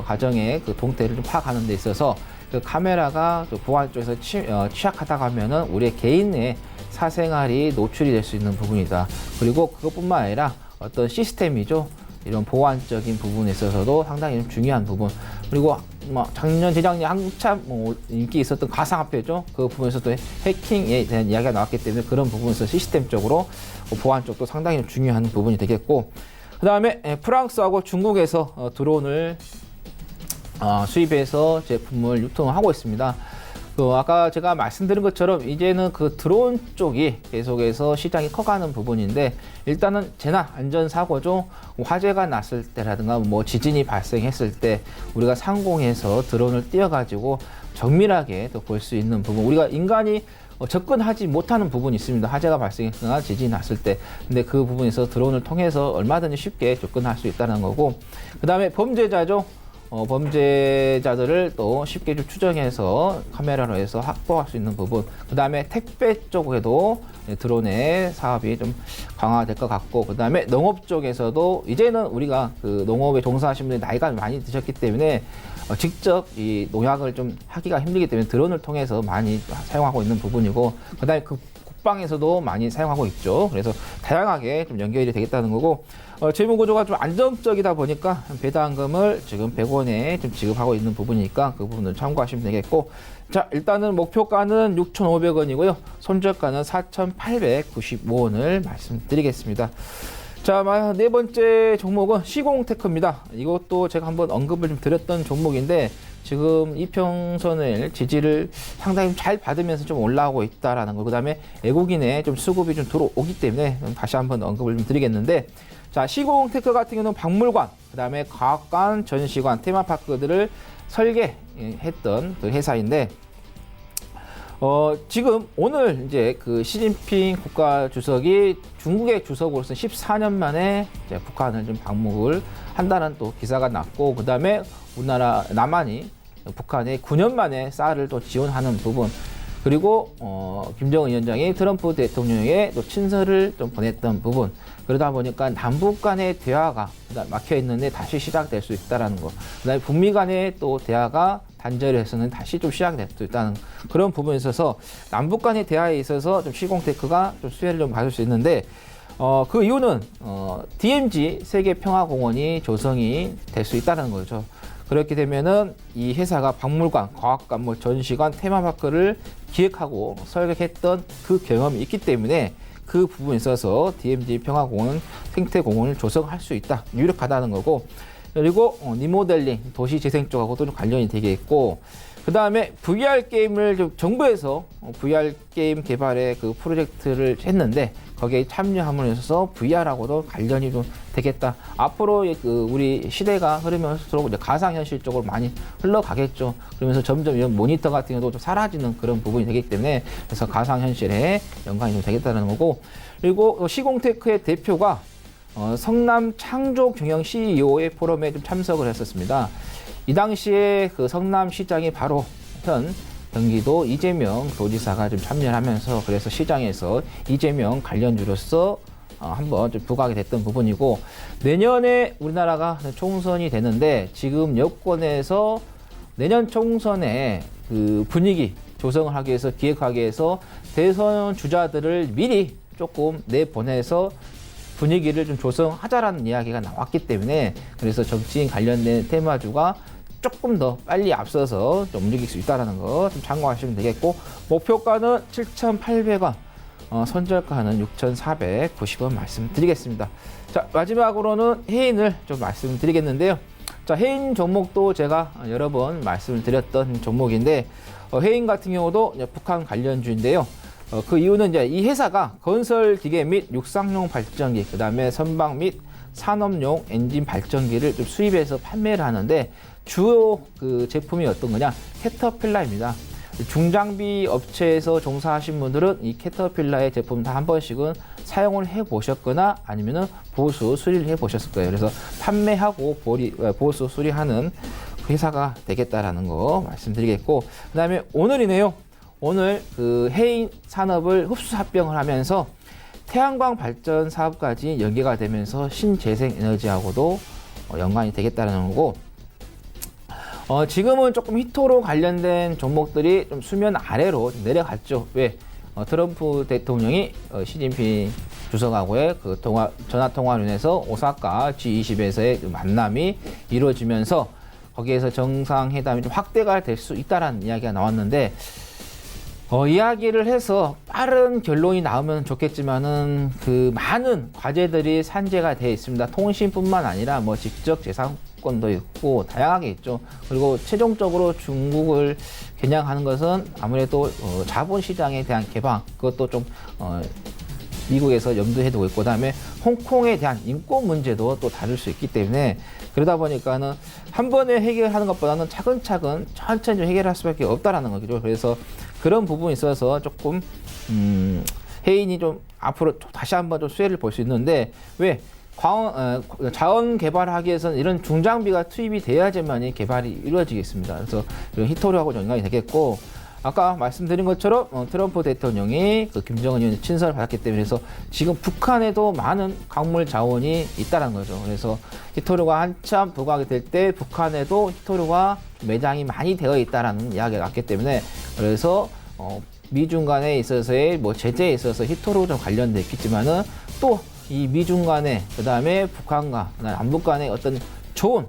가정의 그 동태를 좀 파악하는 데 있어서 그 카메라가 보안 쪽에서 취약하다고 하면은 우리의 개인의 사생활이 노출이 될 수 있는 부분이다. 그리고 그것뿐만 아니라 어떤 시스템이죠. 이런 보안적인 부분에 있어서도 상당히 중요한 부분. 그리고 작년, 재작년 한참 인기 있었던 가상화폐죠. 그 부분에서도 해킹에 대한 이야기가 나왔기 때문에 그런 부분에서 시스템적으로 보안 쪽도 상당히 중요한 부분이 되겠고, 그 다음에 프랑스하고 중국에서 드론을 수입해서 제품을 유통하고 있습니다. 아까 제가 말씀드린 것처럼 이제는 그 드론 쪽이 계속해서 시장이 커가는 부분인데, 일단은 재난 안전사고죠. 화재가 났을 때라든가 뭐 지진이 발생했을 때 우리가 상공에서 드론을 띄워가지고 정밀하게 또 볼 수 있는 부분, 우리가 인간이 접근하지 못하는 부분이 있습니다. 화재가 발생했거나 지진이 났을 때. 근데 그 부분에서 드론을 통해서 얼마든지 쉽게 접근할 수 있다는 거고, 그 다음에 범죄자죠. 범죄자들을 또 쉽게 좀 추정해서 카메라로 해서 확보할 수 있는 부분, 그 다음에 택배 쪽에도 드론의 사업이 좀 강화될 것 같고, 그 다음에 농업 쪽에서도 이제는 우리가 그 농업에 종사하시는 분들이 나이가 많이 드셨기 때문에 직접 이 농약을 좀 하기가 힘들기 때문에 드론을 통해서 많이 사용하고 있는 부분이고, 그 다음에 그 국방에서도 많이 사용하고 있죠. 그래서 다양하게 좀 연결이 되겠다는 거고, 재무 구조가 좀 안정적이다 보니까 배당금을 지금 100원에 좀 지급하고 있는 부분이니까 그 부분을 참고하시면 되겠고, 자, 일단은 목표가는 6,500원이고요. 손절가는 4,895원을 말씀드리겠습니다. 자, 네 번째 종목은 시공테크입니다. 이것도 제가 한번 언급을 좀 드렸던 종목인데, 지금 이평선을 지지를 상당히 잘 받으면서 좀 올라오고 있다라는 거, 그 다음에 외국인의 좀 수급이 좀 들어오기 때문에 다시 한번 언급을 좀 드리겠는데, 자, 시공테크 같은 경우는 박물관, 그 다음에 과학관, 전시관, 테마파크들을 설계했던 그 회사인데, 지금 오늘 이제 그 시진핑 국가 주석이 중국의 주석으로서 14년 만에 이제 북한을 좀 방문을 한다는 또 기사가 났고, 그 다음에 우리나라 남한이 북한에 9년 만에 쌀을 또 지원하는 부분, 그리고 김정은 위원장이 트럼프 대통령에게 또 친서를 좀 보냈던 부분, 그러다 보니까 남북 간의 대화가 막혀 있는데 다시 시작될 수 있다라는 거, 그다음에 북미 간의 또 대화가 단절해서는 다시 좀 시작될 수 있다는 그런 부분에 있어서 남북 간의 대화에 있어서 좀 시공테크가 좀 수혜를 좀 받을 수 있는데, 그 이유는 DMZ 세계평화공원이 조성이 될 수 있다는 거죠. 그렇게 되면은 이 회사가 박물관, 과학관, 뭐 전시관, 테마파크를 기획하고 설계했던 그 경험이 있기 때문에 그 부분에 있어서 DMZ 평화공원, 생태공원을 조성할 수 있다, 유력하다는 거고, 그리고 리모델링, 도시재생 쪽하고도 좀 관련이 되겠고, 그 다음에 VR 게임을 좀 정부에서 VR 게임 개발의 그 프로젝트를 했는데 거기에 참여함으로써 VR하고도 관련이 좀 되겠다. 앞으로 그 우리 시대가 흐르면서 이제 가상현실 쪽으로 많이 흘러가겠죠. 그러면서 점점 이런 모니터 같은 경우도 좀 사라지는 그런 부분이 되기 때문에, 그래서 가상현실에 연관이 좀 되겠다는 거고, 그리고 시공테크의 대표가 성남 창조경영 CEO의 포럼에 좀 참석을 했었습니다. 이 당시에 그 성남시장이 바로 현 경기도 이재명 도지사가 좀 참여를 하면서, 그래서 시장에서 이재명 관련주로서 한번 좀 부각이 됐던 부분이고, 내년에 우리나라가 총선이 되는데 지금 여권에서 내년 총선에 그 분위기 조성을 하기 위해서, 기획하기 위해서 대선 주자들을 미리 조금 내보내서 분위기를 좀 조성하자라는 이야기가 나왔기 때문에, 그래서 정치인 관련된 테마주가 조금 더 빨리 앞서서 좀 움직일 수 있다는 거 좀 참고하시면 되겠고, 목표가는 7,800원, 손절가는 6,490원 말씀드리겠습니다. 자, 마지막으로는 해인을 좀 말씀드리겠는데요. 자, 해인 종목도 제가 여러 번 말씀을 드렸던 종목인데, 해인 같은 경우도 북한 관련주인데요. 그 이유는 이제 이 회사가 건설 기계 및 육상용 발전기, 그 다음에 선박 및 산업용 엔진 발전기를 좀 수입해서 판매를 하는데, 주요 그 제품이 어떤 거냐? 캐터필라입니다. 중장비 업체에서 종사하신 분들은 이 캐터필라의 제품 다 한 번씩은 사용을 해 보셨거나 아니면은 보수 수리를 해 보셨을 거예요. 그래서 판매하고 보수 수리하는 회사가 되겠다라는 거 말씀드리겠고, 그 다음에 오늘이네요. 오늘 그 해인 산업을 흡수 합병을 하면서 태양광 발전 사업까지 연계가 되면서 신재생 에너지하고도 연관이 되겠다는 거고, 지금은 조금 히토로 관련된 종목들이 좀 수면 아래로 좀 내려갔죠. 왜? 트럼프 대통령이 시진핑 주석하고의 그 전화 통화로 인해서 오사카 G20에서의 만남이 이루어지면서 거기에서 정상회담이 좀 확대가 될 수 있다라는 이야기가 나왔는데, 이야기를 해서 빠른 결론이 나오면 좋겠지만은 그 많은 과제들이 산재가 되어 있습니다. 통신뿐만 아니라 뭐 직접 재산권도 있고 다양하게 있죠. 그리고 최종적으로 중국을 겨냥하는 것은 아무래도 자본시장에 대한 개방, 그것도 좀 미국에서 염두에 두고 있고, 그다음에 홍콩에 대한 인권 문제도 또 다룰 수 있기 때문에, 그러다 보니까는 한 번에 해결하는 것보다는 차근차근 천천히 좀 해결할 수밖에 없다라는 거죠. 그래서 그런 부분에 있어서 조금 해인이 좀 앞으로 다시 한번 좀 수혜를 볼 수 있는데, 왜? 자원 개발하기 위해서는 이런 중장비가 투입이 돼야지만이 개발이 이루어지겠습니다. 그래서 이런 히토류하고 연관이 되겠고, 아까 말씀드린 것처럼 트럼프 대통령이 그 김정은 위원의 친서를 받았기 때문에 그래서 지금 북한에도 많은 광물 자원이 있다는 거죠. 그래서 히토류가 한참 부각이 될 때 북한에도 히토류가 매장이 많이 되어 있다라는 이야기가 났기 때문에 그래서 미중 간에 있어서의 뭐 제재에 있어서 히토류 좀 관련돼 있겠지만은 또 이 미중 간에 그다음에 북한과 남북 간의 어떤 좋은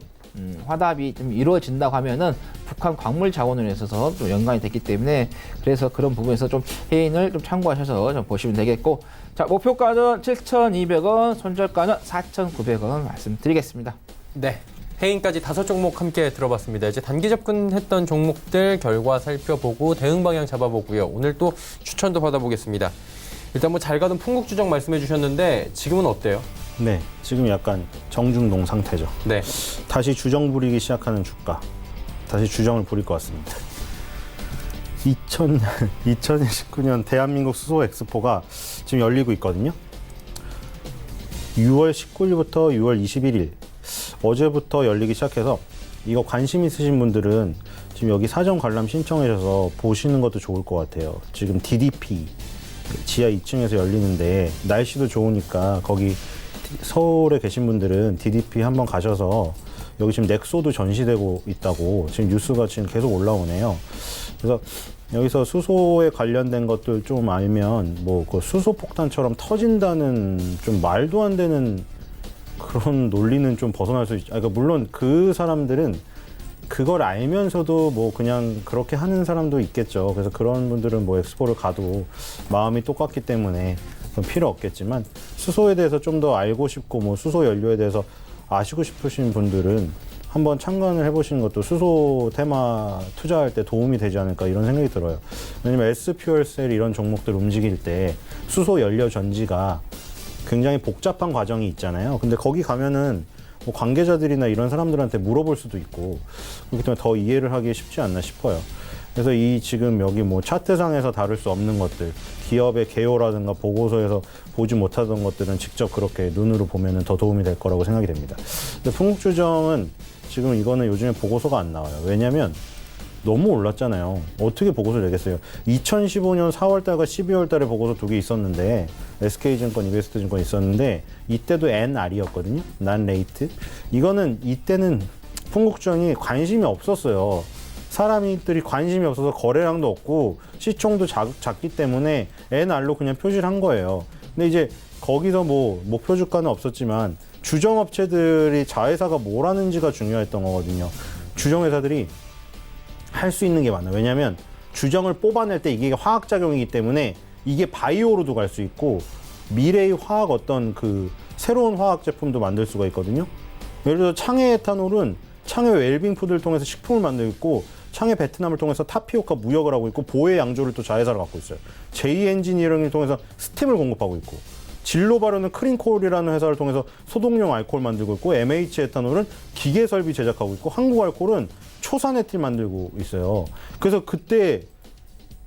화답이 좀 이루어진다고 하면은 북한 광물 자원으로 있어서 좀 연관이 됐기 때문에 그래서 그런 부분에서 좀 해인을 좀 참고하셔서 좀 보시면 되겠고, 자, 목표가는 7,200원, 손절가는 4,900원 말씀드리겠습니다. 네. 해인까지 5종목 함께 들어봤습니다. 이제 단기 접근했던 종목들 결과 살펴보고 대응 방향 잡아보고요. 오늘 또 추천도 받아보겠습니다. 일단 뭐 잘 가던 풍국주정 말씀해 주셨는데 지금은 어때요? 네, 지금 약간 정중동 상태죠. 네. 다시 주정 부리기 시작하는 주가. 다시 주정을 부릴 것 같습니다. 2019년 대한민국 수소 엑스포가 지금 열리고 있거든요. 6월 19일부터 6월 21일 어제부터 열리기 시작해서 이거 관심 있으신 분들은 지금 여기 사전 관람 신청하셔서 보시는 것도 좋을 것 같아요. 지금 DDP 지하 2층에서 열리는데 날씨도 좋으니까 거기 서울에 계신 분들은 DDP 한번 가셔서 여기 지금 넥소도 전시되고 있다고 지금 뉴스가 지금 계속 올라오네요. 그래서 여기서 수소에 관련된 것들 좀 알면 뭐 그 수소 폭탄처럼 터진다는 좀 말도 안 되는 그런 논리는 좀 벗어날 수 있죠. 그러니까 물론 그 사람들은 그걸 알면서도 뭐 그냥 그렇게 하는 사람도 있겠죠. 그래서 그런 분들은 뭐 엑스포를 가도 마음이 똑같기 때문에 필요 없겠지만 수소에 대해서 좀 더 알고 싶고 뭐 수소 연료에 대해서 아시고 싶으신 분들은 한번 참관을 해보시는 것도 수소 테마 투자할 때 도움이 되지 않을까 이런 생각이 들어요. 왜냐면 S퓨얼셀 이런 종목들 움직일 때 수소 연료 전지가 굉장히 복잡한 과정이 있잖아요. 근데 거기 가면은 뭐 관계자들이나 이런 사람들한테 물어볼 수도 있고 그렇기 때문에 더 이해를 하기 쉽지 않나 싶어요. 그래서 이 지금 여기 뭐 차트상에서 다룰 수 없는 것들, 기업의 개요라든가 보고서에서 보지 못하던 것들은 직접 그렇게 눈으로 보면은 더 도움이 될 거라고 생각이 됩니다. 근데 풍국주정은 지금 이거는 요즘에 보고서가 안 나와요. 왜냐면 너무 올랐잖아요. 어떻게 보고서를 내겠어요? 2015년 4월달과 12월달에 보고서 2개 있었는데 SK증권, 이베스트증권 있었는데 이때도 NR이었거든요. 난레이트. 이거는 이때는 풍국주정이 관심이 없었어요. 사람들이 관심이 없어서 거래량도 없고 시총도 작기 때문에 NR로 그냥 표시를 한 거예요. 근데 이제 거기서 뭐 목표 주가는 없었지만 주정업체들이 자회사가 뭘 하는지가 중요했던 거거든요. 주정회사들이 할 수 있는 게 많아요. 왜냐하면 주정을 뽑아낼 때 이게 화학작용이기 때문에 이게 바이오로도 갈 수 있고 미래의 화학 어떤 그 새로운 화학 제품도 만들 수가 있거든요. 예를 들어 창해 에탄올은 창해 웰빙푸드를 통해서 식품을 만들고 있고 창해 베트남을 통해서 타피오카 무역을 하고 있고 보해 양조를 또 자회사를 갖고 있어요. J 엔지니어링을 통해서 스팀을 공급하고 있고 진로바르는 크린콜이라는 회사를 통해서 소독용 알코올 만들고 있고 MH 에탄올은 기계 설비 제작하고 있고 한국알콜은 초산 에틸 만들고 있어요. 그래서 그때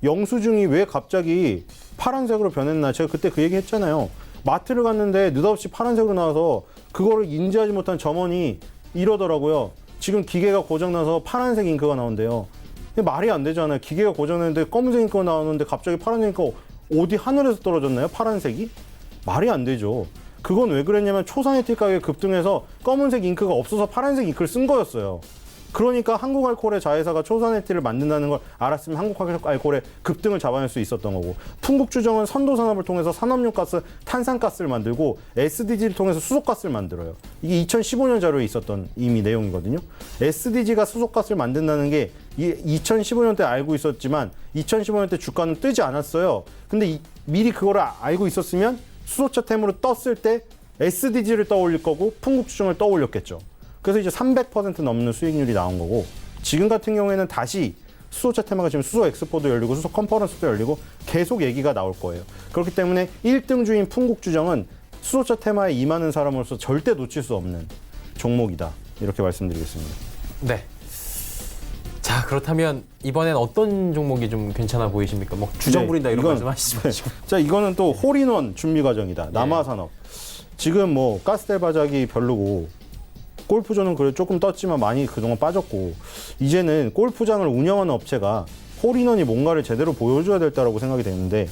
영수증이 왜 갑자기 파란색으로 변했나 제가 그때 그 얘기 했잖아요. 마트를 갔는데 느닷없이 파란색으로 나와서 그거를 인지하지 못한 점원이 이러더라고요. 지금 기계가 고장나서 파란색 잉크가 나온대요. 말이 안 되잖아요. 기계가 고장났는데 검은색 잉크가 나오는데 갑자기 파란색 잉크가 어디 하늘에서 떨어졌나요? 파란색이? 말이 안 되죠. 그건 왜 그랬냐면 초산에틸 가격이 급등해서 검은색 잉크가 없어서 파란색 잉크를 쓴 거였어요. 그러니까 한국알콜의 자회사가 초산에틸을 만든다는 걸 알았으면 한국알콜의 급등을 잡아낼 수 있었던 거고, 풍국주정은 선도산업을 통해서 산업용가스, 탄산가스를 만들고 SDG를 통해서 수소가스를 만들어요. 이게 2015년 자료에 있었던 이미 내용이거든요. SDG가 수소가스를 만든다는 게 2015년 때 알고 있었지만 2015년 때 주가는 뜨지 않았어요. 근데 미리 그거를 알고 있었으면 수소차 템으로 떴을 때 SDG를 떠올릴 거고 풍국주정을 떠올렸겠죠. 그래서 이제 300% 넘는 수익률이 나온 거고, 지금 같은 경우에는 다시 수소차 테마가 지금 수소 엑스포도 열리고 수소 컨퍼런스도 열리고 계속 얘기가 나올 거예요. 그렇기 때문에 1등주인 풍국주정은 수소차 테마에 임하는 사람으로서 절대 놓칠 수 없는 종목이다. 이렇게 말씀드리겠습니다. 네. 자, 그렇다면 이번엔 어떤 종목이 좀 괜찮아 보이십니까? 뭐 주정 부린다 이런 말씀하시지 마시고. 자, 이거는 또 홀인원 준비 과정이다. 남아산업. 지금 뭐 가스텔 바작이 별로고 골프존은 그래 조금 떴지만 많이 그동안 빠졌고 이제는 골프장을 운영하는 업체가 홀인원이 뭔가를 제대로 보여줘야 될 때라고 생각이 되는데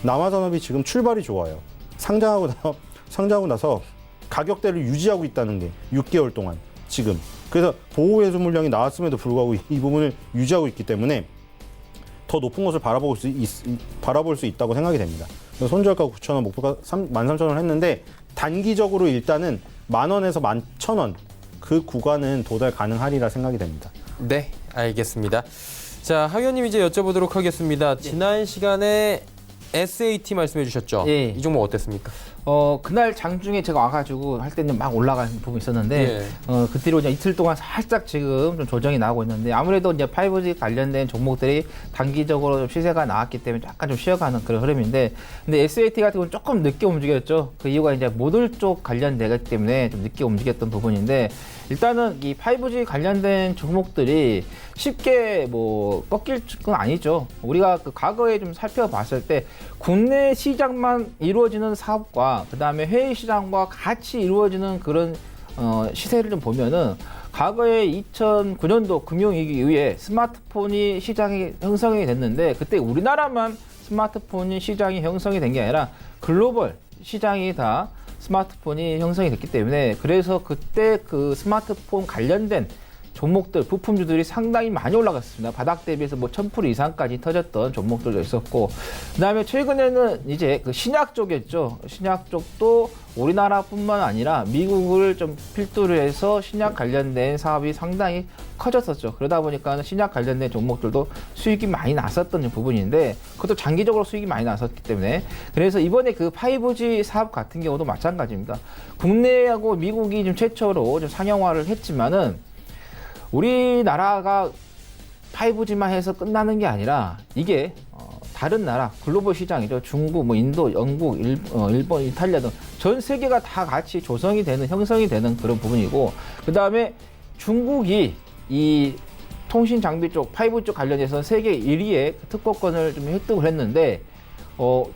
남아산업이 지금 출발이 좋아요. 상장하고 나서 가격대를 유지하고 있다는 게 6개월 동안 지금. 그래서 보호해수 물량이 나왔음에도 불구하고 이 부분을 유지하고 있기 때문에 더 높은 것을 바라볼 수 있다고 생각이 됩니다. 손절가 9,000원, 목표가 13,000원을 했는데 단기적으로 일단은 10,000원에서 11,000원 그 구간은 도달 가능하리라 생각이 됩니다. 네, 알겠습니다. 자, 하 의원님 이제 여쭤보도록 하겠습니다. 지난 시간에 SAT 말씀해 주셨죠? 예. 이 종목 어땠습니까? 그날 장중에 제가 와가지고 할 때는 막 올라가는 부분이 있었는데, 그때로 이제 이틀 동안 살짝 지금 좀 조정이 나오고 있는데, 아무래도 이제 5G 관련된 종목들이 단기적으로 좀 시세가 나왔기 때문에 약간 좀 쉬어가는 그런 흐름인데, 근데 SAT 같은 경우는 조금 늦게 움직였죠. 그 이유가 이제 모듈 쪽 관련되기 때문에 좀 늦게 움직였던 부분인데, 일단은 이 5G 관련된 종목들이 쉽게 뭐 꺾일 건 아니죠. 우리가 그 과거에 좀 살펴봤을 때 국내 시장만 이루어지는 사업과 그 다음에 해외 시장과 같이 이루어지는 그런 시세를 좀 보면은 과거에 2009년도 금융위기 이후에 스마트폰이 시장이 형성이 됐는데 그때 우리나라만 스마트폰이 시장이 형성이 된 게 아니라 글로벌 시장이 다 스마트폰이 형성이 됐기 때문에 그래서 그때 그 스마트폰 관련된 종목들, 부품주들이 상당히 많이 올라갔습니다. 바닥 대비해서 뭐 1000% 이상까지 터졌던 종목들도 있었고, 그 다음에 최근에는 이제 그 신약 쪽이었죠. 신약 쪽도 우리나라뿐만 아니라 미국을 좀 필두로 해서 신약 관련된 사업이 상당히 커졌었죠. 그러다 보니까 신약 관련된 종목들도 수익이 많이 났었던 부분인데, 그것도 장기적으로 수익이 많이 났었기 때문에, 그래서 이번에 그 5G 사업 같은 경우도 마찬가지입니다. 국내하고 미국이 좀 최초로 좀 상용화를 했지만은, 우리나라가 5G만 해서 끝나는 게 아니라 이게 다른 나라 글로벌 시장이죠. 중국, 뭐 인도, 영국, 일본, 이탈리아 등 전 세계가 다 같이 조성이 되는 형성이 되는 그런 부분이고 그 다음에 중국이 이 통신 장비 쪽 5G 쪽 관련해서 세계 1위의 특허권을 좀 획득을 했는데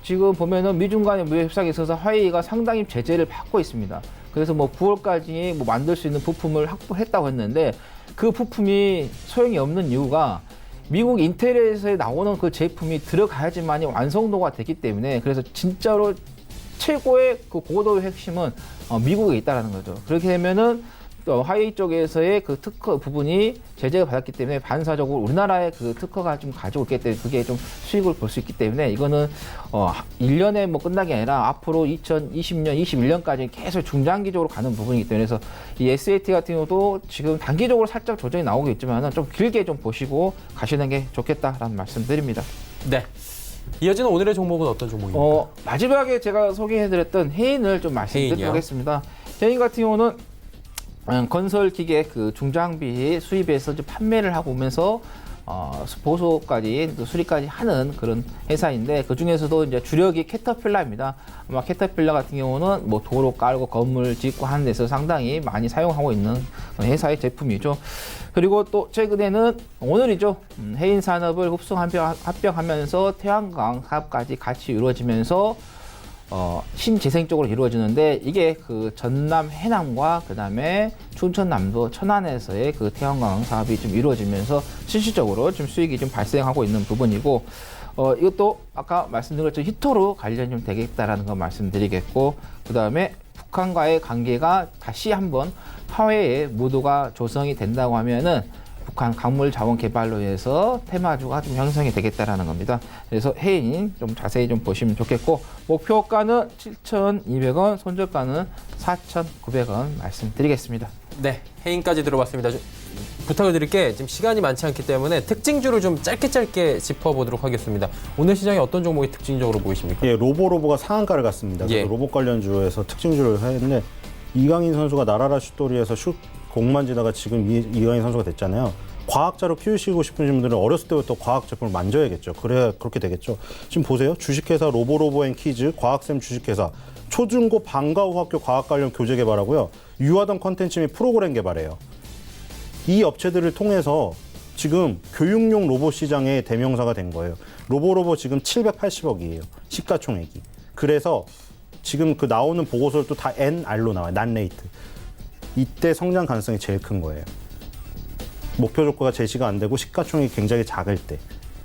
지금 보면은 미중 간의 무역 협상에 있어서 화웨이가 상당히 제재를 받고 있습니다. 그래서 뭐 9월까지 뭐 만들 수 있는 부품을 확보했다고 했는데 그 부품이 소용이 없는 이유가 미국 인텔에서 나오는 그 제품이 들어가야지만이 완성도가 되기 때문에 그래서 진짜로 최고의 그 고도의 핵심은 미국에 있다라는 거죠. 그렇게 되면은 화웨이 쪽에서의 그 특허 부분이 제재가 받았기 때문에 반사적으로 우리나라의 그 특허가 좀 가지고 있기 때문에 그게 좀 수익을 볼 수 있기 때문에 이거는 1년에 뭐 끝나게 아니라 앞으로 2020년, 21년까지 계속 중장기적으로 가는 부분이기 때문에 그래서 이 SAT 같은 경우도 지금 단기적으로 살짝 조정이 나오고 있지만 좀 길게 좀 보시고 가시는 게 좋겠다라는 말씀 드립니다. 네. 이어지는 오늘의 종목은 어떤 종목입니까? 마지막에 제가 소개해드렸던 해인을 좀 말씀드리도록 하겠습니다. 해인 같은 경우는 건설 기계 그 중장비 수입해서 이제 판매를 하고 오면서 보수까지 수리까지 하는 그런 회사인데 그 중에서도 이제 주력이 캐터필라입니다. 아마 캐터필라 같은 경우는 뭐 도로 깔고 건물 짓고 하는 데서 상당히 많이 사용하고 있는 회사의 제품이죠. 그리고 또 최근에는 오늘이죠. 해인 산업을 합병하면서 태양광 사업까지 같이 이루어지면서 신재생 쪽으로 이루어지는데 이게 그 전남 해남과 그 다음에 춘천남도 천안에서의 그 태양광 사업이 좀 이루어지면서 실질적으로 좀 수익이 좀 발생하고 있는 부분이고 이것도 아까 말씀드린 것처럼 히토로 관련이 좀 되겠다라는 거 말씀드리겠고 그 다음에 북한과의 관계가 다시 한번 화해의 무드가 조성이 된다고 하면은 북한 광물 자원 개발로 해서 테마주가 좀 형성이 되겠다라는 겁니다. 그래서 해인 좀 자세히 좀 보시면 좋겠고 목표가는 7,200원, 손절가는 4,900원 말씀드리겠습니다. 네, 해인까지 들어봤습니다. 부탁을 드릴게 지금 시간이 많지 않기 때문에 특징주를 좀 짧게 짚어보도록 하겠습니다. 오늘 시장에 어떤 종목이 특징적으로 보이십니까? 예, 로보가 상한가를 갔습니다. 그래서 로봇 관련주에서 특징주를 했는데 이강인 선수가 나라라 슛돌이에서 공만 지다가 지금 이강인 선수가 됐잖아요. 과학자로 키우시고 싶으신 분들은 어렸을 때부터 과학 제품을 만져야겠죠. 그래야 그렇게 되겠죠. 지금 보세요. 주식회사 로보앤키즈, 과학쌤 주식회사, 초중고 방과후 학교 과학 관련 교재 개발하고요. 유아동 컨텐츠 및 프로그램 개발해요. 이 업체들을 통해서 지금 교육용 로봇 시장의 대명사가 된 거예요. 로보 지금 780억이에요. 시가총액이. 그래서 지금 그 나오는 보고서를 또 다 NR로 나와요. 난레이트. 이때 성장 가능성이 제일 큰 거예요. 목표 주가가 제시가 안 되고 시가총액이 굉장히 작을 때.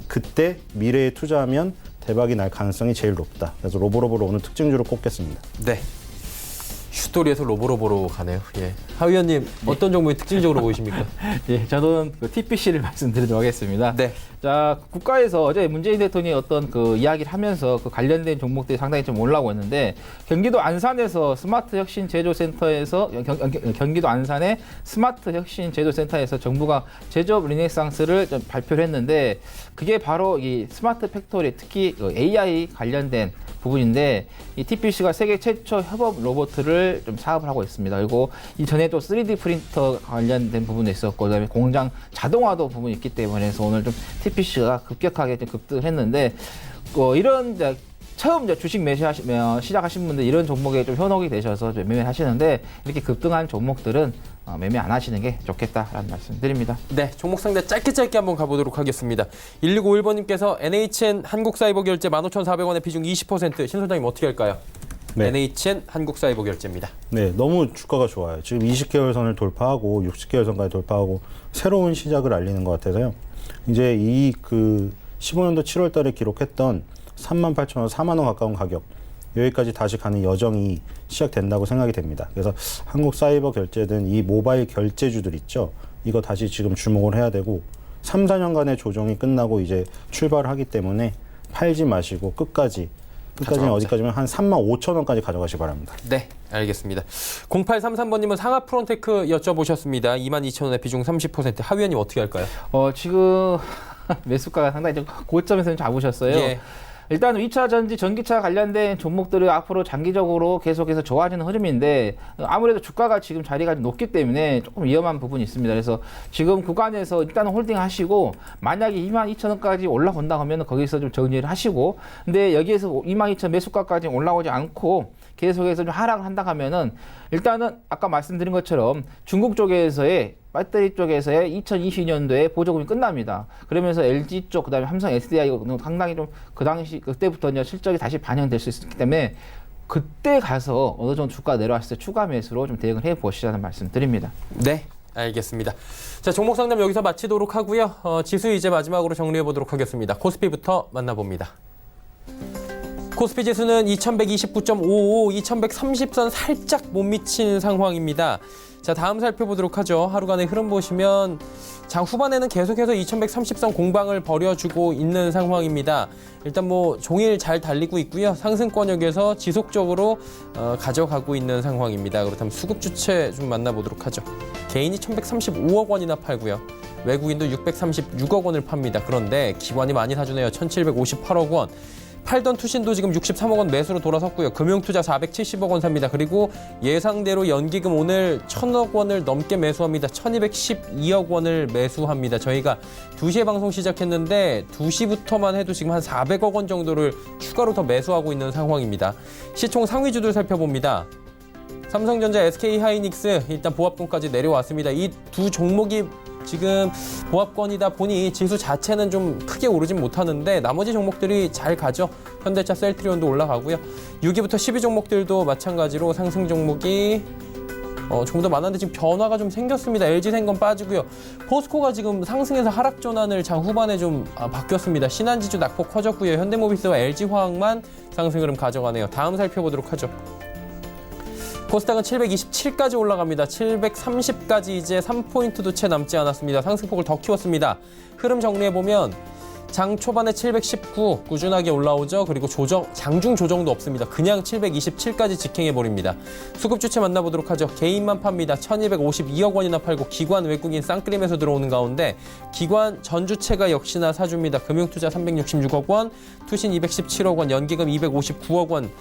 그때 미래에 투자하면 대박이 날 가능성이 제일 높다. 그래서 로보로보로 오늘 특징주로 꼽겠습니다. 네. 슈토리에서 로보로보로 가네요. 예. 하 의원님 어떤 종목이 특징적으로 보이십니까? 예, 저는 그 TPC를 말씀드리도록 하겠습니다. 네. 자, 국가에서 어제 문재인 대통령이 어떤 그 이야기를 하면서 그 관련된 종목들이 상당히 좀 올라오고 있는데 경기도 안산에서 스마트 혁신 제조센터에서 경기도 안산의 스마트 혁신 제조센터에서 정부가 제조업 리네상스를 좀 발표를 했는데 그게 바로 이 스마트 팩토리 특히 그 AI 관련된 부분인데 이 TPC가 세계 최초 협업 로봇을 좀 사업을 하고 있습니다. 그리고 이전에도 3D 프린터 관련된 부분도 있었고 그다음에 공장 자동화도 부분이 있기 때문에 그래서 오늘 좀 TPC가 급격하게 좀 급등을 했는데 이런 이제 처음 이제 주식 매수하시면 시작하신 분들 이런 종목에 좀 현혹이 되셔서 좀 매매를 하시는데 이렇게 급등한 종목들은 매매 안 하시는 게 좋겠다라는 말씀 드립니다. 네, 종목 상대 짧게 한번 가보도록 하겠습니다. 1651번님께서 NHN 한국사이버결제 15,400원의 비중 20% 신 소장님 어떻게 할까요? 네. NHN 한국사이버결제입니다. 네, 너무 주가가 좋아요. 지금 20개월 선을 돌파하고 60개월 선까지 돌파하고 새로운 시작을 알리는 것 같아서요. 이제 이 그 15년도 7월 달에 기록했던 38,000원, 4만 원 가까운 가격 여기까지 다시 가는 여정이 시작된다고 생각이 됩니다. 그래서 한국 사이버 결제든 이 모바일 결제주들 있죠. 이거 다시 지금 주목을 해야 되고 3, 4년간의 조정이 끝나고 이제 출발을 하기 때문에 팔지 마시고 끝까지 어디까지면 한 35,000원까지 가져가시기 바랍니다. 네, 알겠습니다. 0833번님은 상하 프론테크 여쭤보셨습니다. 22,000원의 비중 30%. 하 의원님 어떻게 할까요? 지금 매수가가 상당히 좀 고점에서 잡으셨어요. 예. 일단 2차 전지, 전기차 관련된 종목들이 앞으로 장기적으로 계속해서 좋아지는 흐름인데 아무래도 주가가 지금 자리가 높기 때문에 조금 위험한 부분이 있습니다. 그래서 지금 구간에서 일단 홀딩 하시고 만약에 22,000원까지 올라온다 하면 거기서 좀 정리를 하시고 근데 여기에서 22,000 매수가까지 올라오지 않고 계속해서 좀 하락을 한다 하면은 일단은 아까 말씀드린 것처럼 중국 쪽에서의 배터리 쪽에서의 2022년도에 보조금이 끝납니다. 그러면서 LG 쪽, 그다음에 삼성 SDI 상당히 좀 그 당시 그때부터 이제 실적이 다시 반영될 수 있기 때문에 그때 가서 어느 정도 주가 내려왔을 때 추가 매수로 좀 대응을 해 보시라는 말씀 드립니다. 네, 알겠습니다. 자, 종목 상담 여기서 마치도록 하고요. 지수 이제 마지막으로 정리해 보도록 하겠습니다. 코스피부터 만나봅니다. 코스피 지수는 2129.55, 2130선 살짝 못 미친 상황입니다. 자, 다음 살펴보도록 하죠. 하루간의 흐름 보시면 장 후반에는 계속해서 2130선 공방을 벌여주고 있는 상황입니다. 일단 뭐 종일 잘 달리고 있고요. 상승권역에서 지속적으로 가져가고 있는 상황입니다. 그렇다면 수급 주체 좀 만나보도록 하죠. 개인이 1135억 원이나 팔고요. 외국인도 636억 원을 팝니다. 그런데 기관이 많이 사주네요. 1758억 원. 팔던 투신도 지금 63억 원 매수로 돌아섰고요. 금융투자 470억 원 삽니다. 그리고 예상대로 연기금 오늘 1,000억 원을 넘게 매수합니다. 1,212억 원을 매수합니다. 저희가 2시에 방송 시작했는데 2시부터만 해도 지금 한 400억 원 정도를 추가로 더 매수하고 있는 상황입니다. 시총 상위주들 살펴봅니다. 삼성전자, SK하이닉스 일단 보합권까지 내려왔습니다. 이 두 종목이 지금 보합권이다 보니 지수 자체는 좀 크게 오르진 못하는데 나머지 종목들이 잘 가죠. 현대차, 셀트리온도 올라가고요. 6위부터 10위 종목들도 마찬가지로 상승 종목이 조금 더 많았는데 지금 변화가 좀 생겼습니다. LG생건 빠지고요. 포스코가 지금 상승해서 하락 전환을 장 후반에 좀 바뀌었습니다. 신한지주 낙폭 커졌고요. 현대모비스와 LG화학만 상승 흐름 가져가네요. 다음 살펴보도록 하죠. 코스닥은 727까지 올라갑니다. 730까지 이제 3포인트도 채 남지 않았습니다. 상승폭을 더 키웠습니다. 흐름 정리해보면 장 초반에 719 꾸준하게 올라오죠. 그리고 장중 조정도 없습니다. 그냥 727까지 직행해버립니다. 수급 주체 만나보도록 하죠. 개인만 팝니다. 1252억 원이나 팔고 기관 외국인 쌍끌림에서 들어오는 가운데 기관 전주체가 역시나 사줍니다. 금융투자 366억 원, 투신 217억 원, 연기금 259억 원.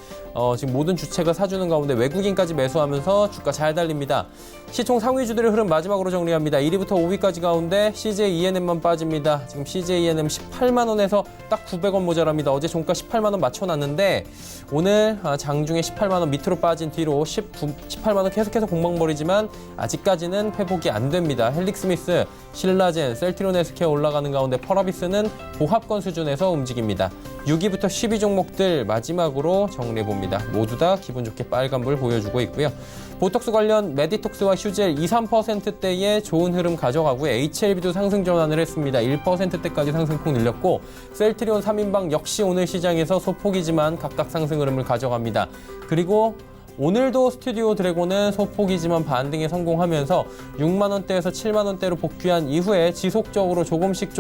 지금 모든 주체가 사주는 가운데 외국인까지 매수하면서 주가 잘 달립니다. 시총 상위주들의 흐름 마지막으로 정리합니다. 1위부터 5위까지 가운데 CJ ENM만 빠집니다. 지금 CJ ENM 18만 원에서 딱 900원 모자랍니다. 어제 종가 18만 원 맞춰놨는데 오늘 장중에 18만 원 밑으로 빠진 뒤로 18만 원 계속해서 공방벌이지만 아직까지는 회복이 안 됩니다. 헬릭스미스, 신라젠, 셀트리온 헬스케어 올라가는 가운데 펄어비스는 보합권 수준에서 움직입니다. 6위부터 10위 종목들 마지막으로 정리해봅니다. 모두 다 기분 좋게 빨간불 보여주고 있고요. 보톡스 관련 메디톡스와 휴젤 2, 3%대의 좋은 흐름 가져가고요. HLB도 상승 전환을 했습니다. 1%대까지 상승폭 늘렸고 셀트리온 3인방 역시 오늘 시장에서 소폭이지만 각각 상승 흐름을 가져갑니다. 그리고 오늘도 스튜디오 드래곤은 소폭이지만 반등에 성공하면서 6만 원대에서 7만 원대로 복귀한 이후에 지속적으로 조금씩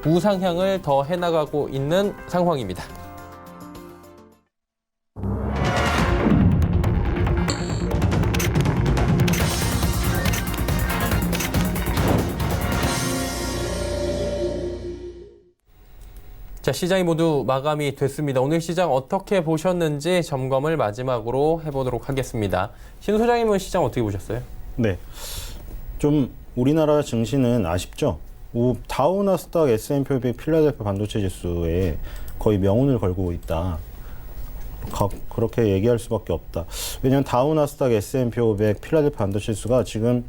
우상향을 더 해나가고 있는 상황입니다. 자, 시장이 모두 마감이 됐습니다. 오늘 시장 어떻게 보셨는지 점검을 마지막으로 해보도록 하겠습니다. 신 소장님은 시장 어떻게 보셨어요? 네, 좀 우리나라 증시는 아쉽죠. 다우, 나스닥, S&P 500, 필라델피아 반도체 지수에 거의 명운을 걸고 있다. 그렇게 얘기할 수밖에 없다. 왜냐하면 다우, 나스닥, S&P 500, 필라델피아 반도체 지수가 지금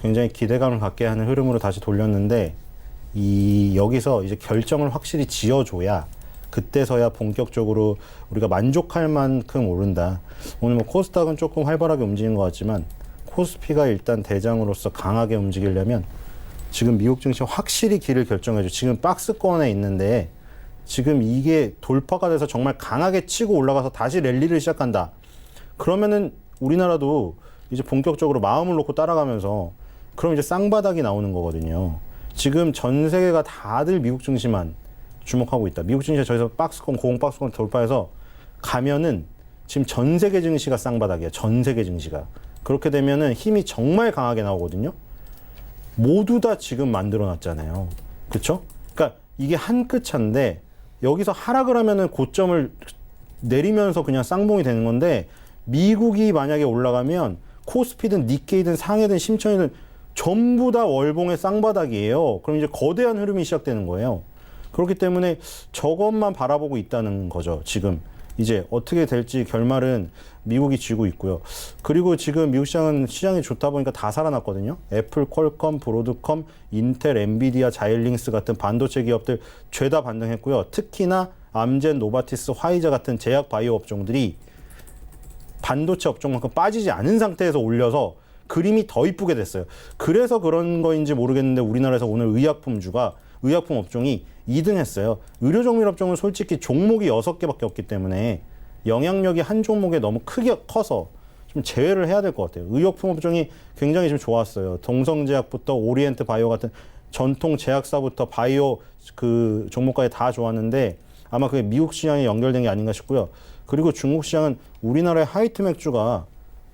굉장히 기대감을 갖게 하는 흐름으로 다시 돌렸는데 여기서 이제 결정을 확실히 지어줘야 그때서야 본격적으로 우리가 만족할 만큼 오른다. 오늘 뭐 코스닥은 조금 활발하게 움직인 것 같지만 코스피가 일단 대장으로서 강하게 움직이려면 지금 미국 증시 확실히 길을 결정해줘. 지금 박스권에 있는데 지금 이게 돌파가 돼서 정말 강하게 치고 올라가서 다시 랠리를 시작한다. 그러면은 우리나라도 이제 본격적으로 마음을 놓고 따라가면서 그럼 이제 쌍바닥이 나오는 거거든요. 지금 전 세계가 다들 미국 증시만 주목하고 있다. 미국 증시가 저기서 고공 박스권 돌파해서 가면은 지금 전 세계 증시가 쌍바닥이에요. 전 세계 증시가. 그렇게 되면은 힘이 정말 강하게 나오거든요. 모두 다 지금 만들어놨잖아요. 그렇죠? 그러니까 이게 한 끗 차인데 여기서 하락을 하면은 고점을 내리면서 그냥 쌍봉이 되는 건데 미국이 만약에 올라가면 코스피든 니케이든 상해든 심천이든 전부 다 월봉의 쌍바닥이에요. 그럼 이제 거대한 흐름이 시작되는 거예요. 그렇기 때문에 저것만 바라보고 있다는 거죠. 지금 이제 어떻게 될지 결말은 미국이 쥐고 있고요. 그리고 지금 미국 시장이 좋다 보니까 다 살아났거든요. 애플, 퀄컴, 브로드컴, 인텔, 엔비디아, 자일링스 같은 반도체 기업들 죄다 반등했고요. 특히나 암젠, 노바티스, 화이자 같은 제약 바이오 업종들이 반도체 업종만큼 빠지지 않은 상태에서 올려서 그림이 더 이쁘게 됐어요. 그래서 그런 거인지 모르겠는데 우리나라에서 오늘 의약품 업종이 2등 했어요. 의료정밀 업종은 솔직히 종목이 6개밖에 없기 때문에 영향력이 한 종목에 너무 크게 커서 좀 제외를 해야 될 것 같아요. 의약품 업종이 굉장히 좀 좋았어요. 동성제약부터 오리엔트 바이오 같은 전통 제약사부터 바이오 그 종목까지 다 좋았는데 아마 그게 미국 시장에 연결된 게 아닌가 싶고요. 그리고 중국 시장은 우리나라의 하이트 맥주가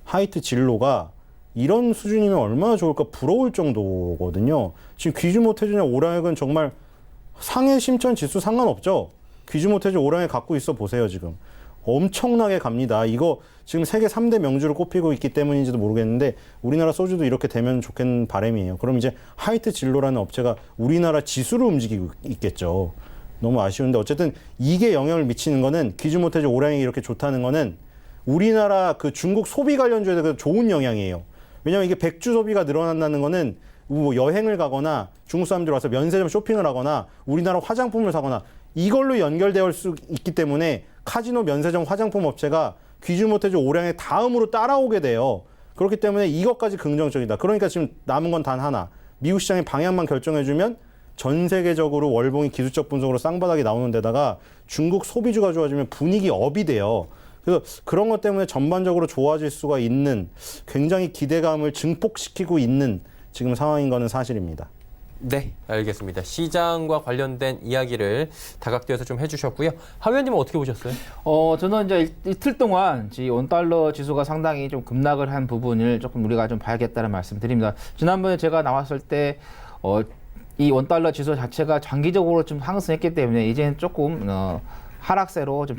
하이트 진로가 이런 수준이면 얼마나 좋을까 부러울 정도거든요. 지금 귀주모태주나 오량액은 정말 상해 심천 지수 상관없죠. 귀주모태주 오량액 갖고 있어 보세요. 지금 엄청나게 갑니다. 이거 지금 세계 3대 명주를 꼽히고 있기 때문인지도 모르겠는데 우리나라 소주도 이렇게 되면 좋겠는 바람이에요. 그럼 이제 하이트 진로라는 업체가 우리나라 지수를 움직이고 있겠죠. 너무 아쉬운데 어쨌든 이게 영향을 미치는 거는 귀주모태주 오량액이 이렇게 좋다는 거는 우리나라 그 중국 소비 관련주에 좋은 영향이에요. 왜냐면 이게 백주 소비가 늘어난다는 거는 뭐 여행을 가거나 중국 사람들이 와서 면세점 쇼핑을 하거나 우리나라 화장품을 사거나 이걸로 연결될 수 있기 때문에 카지노, 면세점, 화장품 업체가 귀주모태주 오량의 다음으로 따라오게 돼요. 그렇기 때문에 이것까지 긍정적이다. 그러니까 지금 남은 건 단 하나. 미국 시장의 방향만 결정해주면 전 세계적으로 월봉이 기술적 분석으로 쌍바닥이 나오는 데다가 중국 소비주가 좋아지면 분위기 업이 돼요. 그래서 그런 것 때문에 전반적으로 좋아질 수가 있는 굉장히 기대감을 증폭시키고 있는 지금 상황인 거는 사실입니다. 네, 알겠습니다. 시장과 관련된 이야기를 다각도에서 좀 해주셨고요. 하 의원님은 어떻게 보셨어요? 저는 이제 이틀 동안 원달러 지수가 상당히 좀 급락을 한 부분을 조금 우리가 좀 봐야겠다는 말씀드립니다. 지난번에 제가 나왔을 때 이 원달러 지수 자체가 장기적으로 좀 상승했기 때문에 이제는 조금 하락세로 좀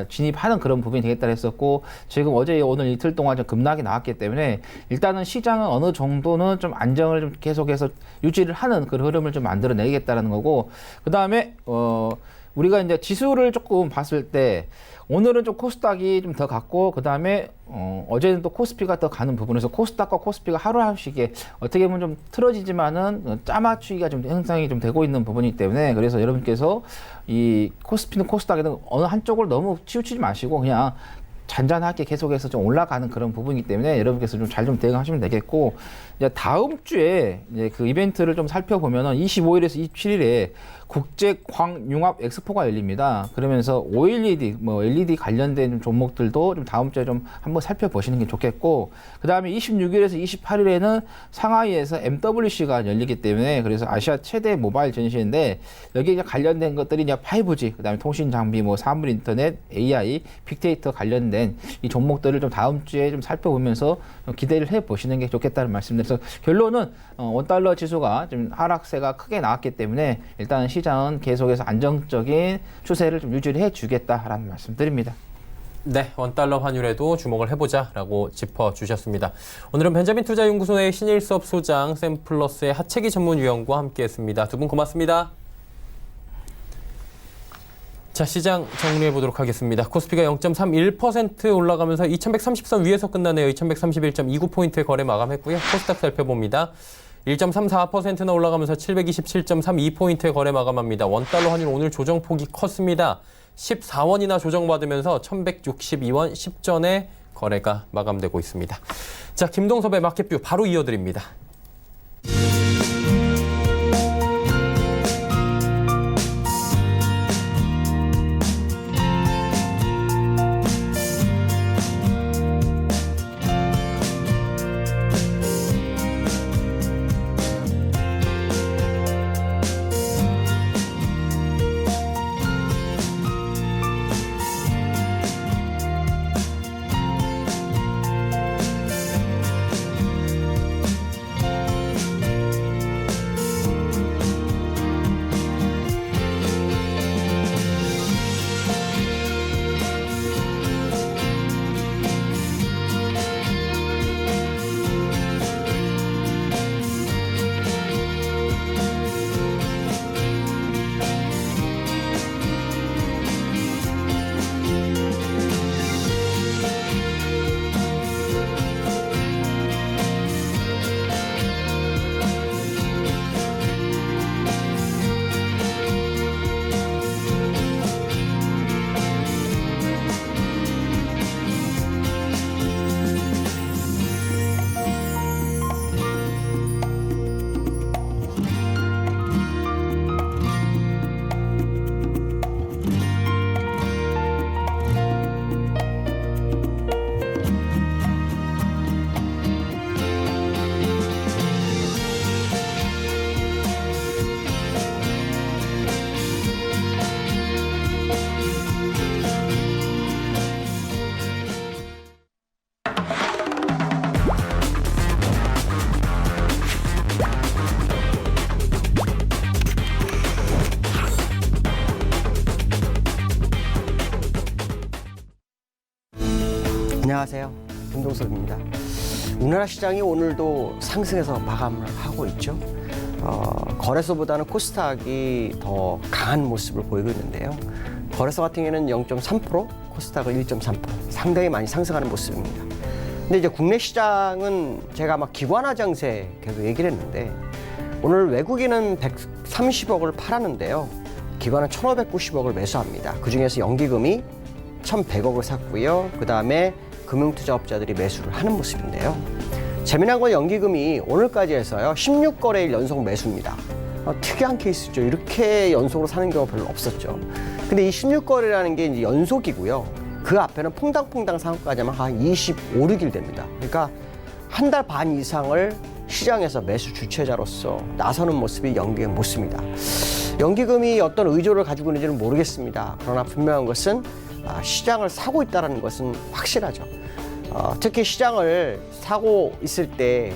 진입하는 그런 부분이 되겠다 했었고, 지금 어제 오늘 이틀 동안 좀 급락이 나왔기 때문에 일단은 시장은 어느 정도는 좀 안정을 좀 계속해서 유지를 하는 그런 흐름을 좀 만들어내겠다라는 거고, 그 다음에 우리가 이제 지수를 조금 봤을 때 오늘은 좀 코스닥이 좀 더 갔고 그다음에 어제는 또 코스피가 더 가는 부분에서 코스닥과 코스피가 하루하루씩 어떻게 보면 좀 틀어지지만은 짜맞추기가 좀 형성이 좀 되고 있는 부분이기 때문에 그래서 여러분께서 이 코스피는 코스닥에는 어느 한쪽을 너무 치우치지 마시고 그냥 잔잔하게 계속해서 좀 올라가는 그런 부분이기 때문에 여러분께서 좀 잘 좀 대응하시면 되겠고 이제 다음 주에 이제 그 이벤트를 좀 살펴보면은 25일에서 27일에 국제 광융합 엑스포가 열립니다. 그러면서 OLED, LED 관련된 종목들도 좀 다음 주에 좀 한번 살펴보시는 게 좋겠고, 그 다음에 26일에서 28일에는 상하이에서 MWC가 열리기 때문에 그래서 아시아 최대 모바일 전시인데 여기에 관련된 것들이 이제 5G, 그 다음에 통신 장비, 사물 인터넷, AI, 빅데이터 관련된 이 종목들을 좀 다음 주에 좀 살펴보면서 좀 기대를 해 보시는 게 좋겠다는 말씀드려서 결론은 원달러 지수가 좀 하락세가 크게 나왔기 때문에 일단 시장은 계속해서 안정적인 추세를 좀 유지를 해주겠다라는 말씀드립니다. 네, 원달러 환율에도 주목을 해보자라고 짚어주셨습니다. 오늘은 벤자민 투자연구소의 신일섭 소장, 샘플러스의 하채기 전문위원과 함께했습니다. 두 분 고맙습니다. 자, 시장 정리해 보도록 하겠습니다. 코스피가 0.31% 올라가면서 2130선 위에서 끝나네요. 2131.29포인트의 거래 마감했고요. 코스닥 살펴봅니다. 1.34%나 올라가면서 727.32포인트의 거래 마감합니다. 원달러 환율 오늘 조정폭이 컸습니다. 14원이나 조정받으면서 1162원 10전에 거래가 마감되고 있습니다. 자, 김동섭의 마켓뷰 바로 이어드립니다. 안녕하세요. 김동섭입니다. 우리나라 시장이 오늘도 상승해서 마감을 하고 있죠. 거래소보다는 코스닥이 더 강한 모습을 보이고 있는데요. 거래소 같은 경우에는 0.3%, 코스닥은 1.3%, 상당히 많이 상승하는 모습입니다. 근데 이제 국내 시장은 제가 막 기관화 장세 계속 얘기를 했는데 오늘 외국인은 130억을 팔았는데요. 기관은 1,590억을 매수합니다. 그중에서 연기금이 1,100억을 샀고요. 그 다음에 금융투자업자들이 매수를 하는 모습인데요. 재미난 건 연기금이 오늘까지 해서요 16거래일 연속 매수입니다. 특이한 케이스죠. 이렇게 연속으로 사는 경우가 별로 없었죠. 근데 이 16거래라는 게 이제 연속이고요. 그 앞에는 퐁당퐁당 산 것까지만 한 25, 6일 됩니다. 그러니까 한 달 반 이상을 시장에서 매수 주체자로서 나서는 모습이 연기금 모습입니다. 연기금이 어떤 의도를 가지고 있는지는 모르겠습니다. 그러나 분명한 것은 시장을 사고 있다는 것은 확실하죠. 특히 시장을 사고 있을 때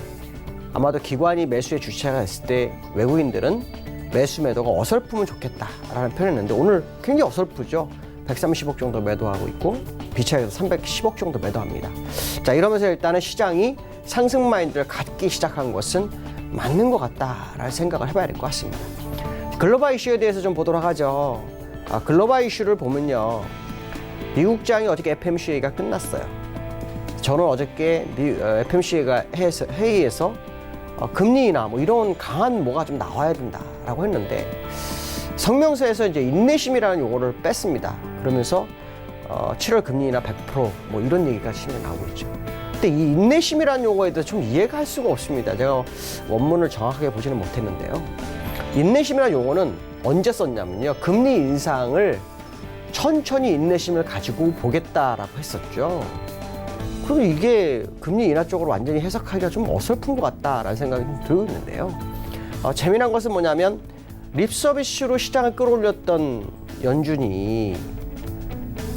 아마도 기관이 매수의 주체가 됐을 때 외국인들은 매수 매도가 어설프면 좋겠다라는 표현을 했는데 오늘 굉장히 어설프죠. 130억 정도 매도하고 있고 비차익에서 310억 정도 매도합니다. 자, 이러면서 일단은 시장이 상승 마인드를 갖기 시작한 것은 맞는 것 같다라는 생각을 해봐야 될 것 같습니다. 글로벌 이슈에 대해서 좀 보도록 하죠. 글로벌 이슈를 보면요. 미국장이 어저께 FMC가 끝났어요. 저는 어저께 FMC가 회의에서 금리 인하 뭐 이런 강한 뭐가 좀 나와야 된다라고 했는데 성명서에서 이제 인내심이라는 용어를 뺐습니다. 그러면서 7월 금리 인하 100%뭐 이런 얘기가 심지어 나오고 있죠. 근데 이 인내심이라는 용어에 대해서 좀 이해가 할 수가 없습니다. 제가 원문을 정확하게 보지는 못했는데요. 인내심이라는 용어는 언제 썼냐면요. 금리 인상을 천천히 인내심을 가지고 보겠다라고 했었죠. 그럼 이게 금리 인하 쪽으로 완전히 해석하기가 좀 어설픈 것 같다라는 생각이 좀 들고 있는데요. 재미난 것은 뭐냐면 립 서비스로 시장을 끌어올렸던 연준이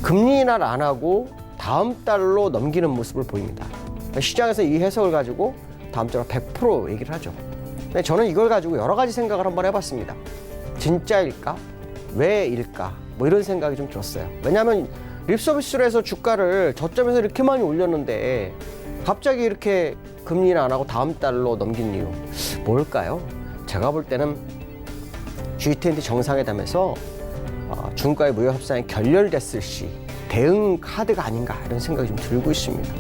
금리 인하를 안 하고 다음 달로 넘기는 모습을 보입니다. 시장에서 이 해석을 가지고 다음 달로 100% 얘기를 하죠. 근데 저는 이걸 가지고 여러 가지 생각을 한번 해봤습니다. 진짜일까? 왜일까? 뭐 이런 생각이 좀 들었어요. 왜냐하면 립서비스로 해서 주가를 저점에서 이렇게 많이 올렸는데 갑자기 이렇게 금리는 안 하고 다음 달로 넘긴 이유 뭘까요? 제가 볼 때는 G20 정상회담에서 중국과의 무역 협상이 결렬됐을 시 대응 카드가 아닌가 이런 생각이 좀 들고 있습니다.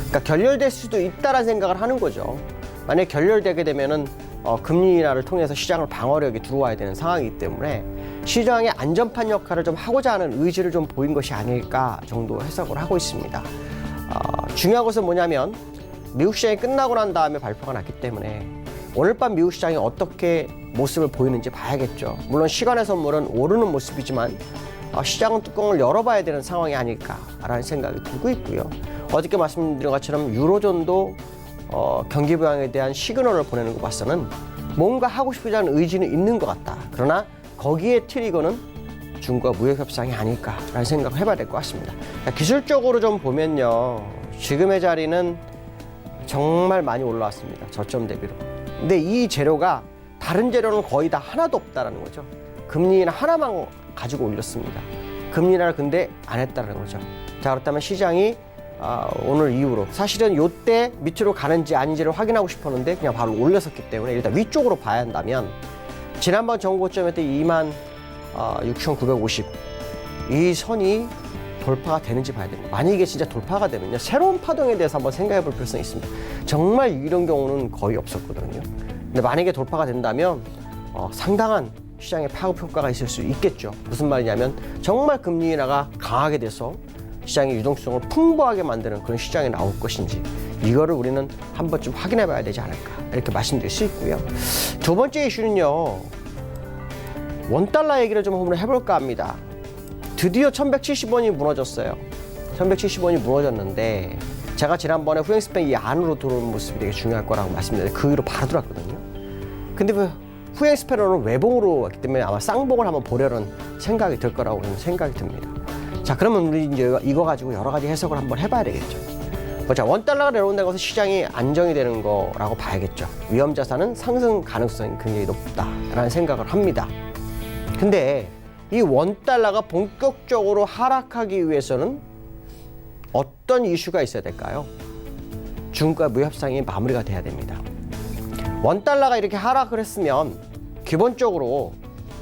그러니까 결렬될 수도 있다라는 생각을 하는 거죠. 만약에 결렬되게 되면은 금리 인하를 통해서 시장을 방어력이 들어와야 되는 상황이기 때문에 시장의 안전판 역할을 좀 하고자 하는 의지를 좀 보인 것이 아닐까 정도 해석을 하고 있습니다. 중요한 것은 뭐냐면 미국 시장이 끝나고 난 다음에 발표가 났기 때문에 오늘 밤 미국 시장이 어떻게 모습을 보이는지 봐야겠죠. 물론 시간의 선물은 오르는 모습이지만 시장은 뚜껑을 열어봐야 되는 상황이 아닐까라는 생각이 들고 있고요. 어저께 말씀드린 것처럼 유로존도 경기 부양에 대한 시그널을 보내는 것 봐서는 뭔가 하고 싶지 않은 의지는 있는 것 같다. 그러나 거기에 트리거는 중국과 무역 협상이 아닐까라는 생각을 해봐야 될 것 같습니다. 기술적으로 좀 보면요. 지금의 자리는 정말 많이 올라왔습니다. 저점 대비로. 근데 이 재료가 다른 재료는 거의 다 하나도 없다라는 거죠. 금리 인하 하나만 가지고 올렸습니다. 금리 인하를 근데 안 했다는 거죠. 자, 그렇다면 시장이 오늘 이후로 사실은 요때 밑으로 가는지 아닌지를 확인하고 싶었는데 그냥 바로 올렸었기 때문에 일단 위쪽으로 봐야 한다면 지난번 정고점에 때 26,950 이 선이 돌파가 되는지 봐야 됩니다. 만약에 이게 진짜 돌파가 되면요. 새로운 파동에 대해서 한번 생각해 볼 필요성이 있습니다. 정말 이런 경우는 거의 없었거든요. 근데 만약에 돌파가 된다면 상당한 시장의 파급 효과가 있을 수 있겠죠. 무슨 말이냐면 정말 금리 인하가 강하게 돼서 시장의 유동성을 풍부하게 만드는 그런 시장이 나올 것인지 이거를 우리는 한 번쯤 확인해 봐야 되지 않을까 이렇게 말씀드릴 수 있고요. 두 번째 이슈는요. 원달러 얘기를 좀 한번 해볼까 합니다. 드디어 1170원이 무너졌어요. 1170원이 무너졌는데 제가 지난번에 후행 스팬이 안으로 들어오는 모습이 되게 중요할 거라고 말씀드렸는데 그 위로 바로 들어왔거든요. 근데 후행 스팬은 외봉으로 왔기 때문에 아마 쌍봉을 한번 보려는 생각이 들 거라고 저는 생각이 듭니다. 자, 그러면 우리 이제 이거 가지고 여러 가지 해석을 한번 해봐야 되겠죠. 자, 원달러가 내려온다는 것은 시장이 안정이 되는 거라고 봐야겠죠. 위험 자산은 상승 가능성이 굉장히 높다라는 생각을 합니다. 근데 이 원달러가 본격적으로 하락하기 위해서는 어떤 이슈가 있어야 될까요? 중국과 무역 협상이 마무리가 돼야 됩니다. 원달러가 이렇게 하락을 했으면 기본적으로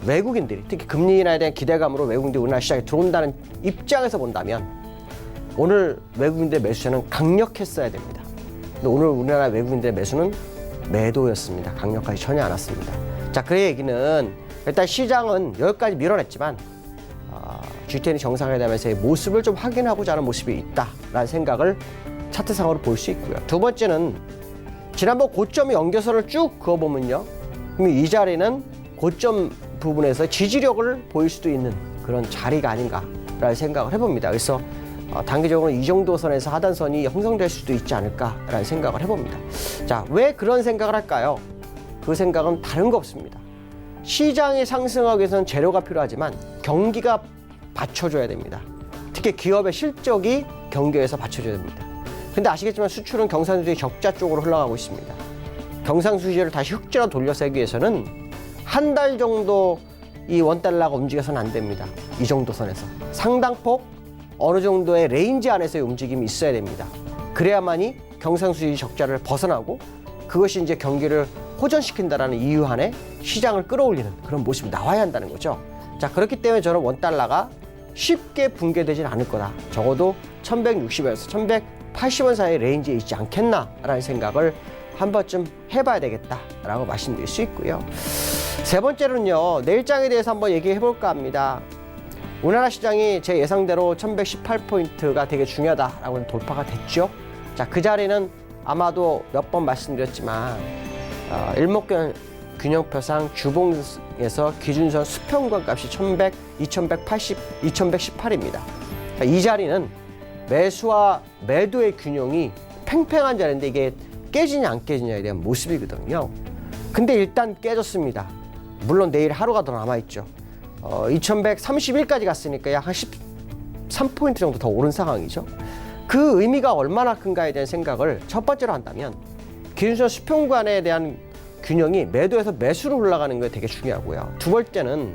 외국인들이 특히 금리 인하에 대한 기대감으로 외국인들이 우리나라 시장에 들어온다는 입장에서 본다면 오늘 외국인들의 매수세는 강력했어야 됩니다. 근데 오늘 우리나라 외국인들의 매수는 매도였습니다. 강력하지 전혀 않았습니다. 자, 그 얘기는 일단 시장은 여기까지 밀어냈지만 G20 정상회담에서의 모습을 좀 확인하고자 하는 모습이 있다라는 생각을 차트상으로 볼 수 있고요. 두 번째는 지난번 고점 연결선을 쭉 그어보면요. 그럼 이 자리는 고점 부분에서 지지력을 보일 수도 있는 그런 자리가 아닌가라는 생각을 해봅니다. 그래서 단기적으로 이 정도 선에서 하단선이 형성될 수도 있지 않을까라는 생각을 해봅니다. 자, 왜 그런 생각을 할까요? 그 생각은 다른 거 없습니다. 시장이 상승하기 위해서는 재료가 필요하지만 경기가 받쳐줘야 됩니다. 특히 기업의 실적이 경기에서 받쳐줘야 됩니다. 근데 아시겠지만 수출은 경상수지 적자 쪽으로 흘러가고 있습니다. 경상수지를 다시 흑자로 돌려서 하기 위해서는 한 달 정도 이 원달러가 움직여서는 안 됩니다. 이 정도 선에서. 상당폭 어느 정도의 레인지 안에서의 움직임이 있어야 됩니다. 그래야만이 경상수지 적자를 벗어나고 그것이 이제 경기를 호전시킨다라는 이유 안에 시장을 끌어올리는 그런 모습이 나와야 한다는 거죠. 자, 그렇기 때문에 저는 원달러가 쉽게 붕괴되진 않을 거다. 적어도 1160에서 1180원 사이 레인지에 있지 않겠나라는 생각을 한 번쯤 해봐야 되겠다라고 말씀드릴 수 있고요. 세 번째로는요, 내일장에 대해서 한번 얘기해 볼까 합니다. 우리나라 시장이 제 예상대로 1118포인트가 되게 중요하다라고 돌파가 됐죠. 자, 그 자리는 아마도 몇 번 말씀드렸지만 일목균형표상 주봉에서 기준선 수평관 값이 1100, 2180, 2118입니다. 이 자리는 매수와 매도의 균형이 팽팽한 자리인데 이게 깨지냐 안 깨지냐에 대한 모습이거든요. 근데 일단 깨졌습니다. 물론 내일 하루가 더 남아있죠. 2131까지 갔으니까 약 한 13포인트 정도 더 오른 상황이죠. 그 의미가 얼마나 큰가에 대한 생각을 첫 번째로 한다면 기준선 수평관에 대한 균형이 매도에서 매수로 올라가는 게 되게 중요하고요. 두 번째는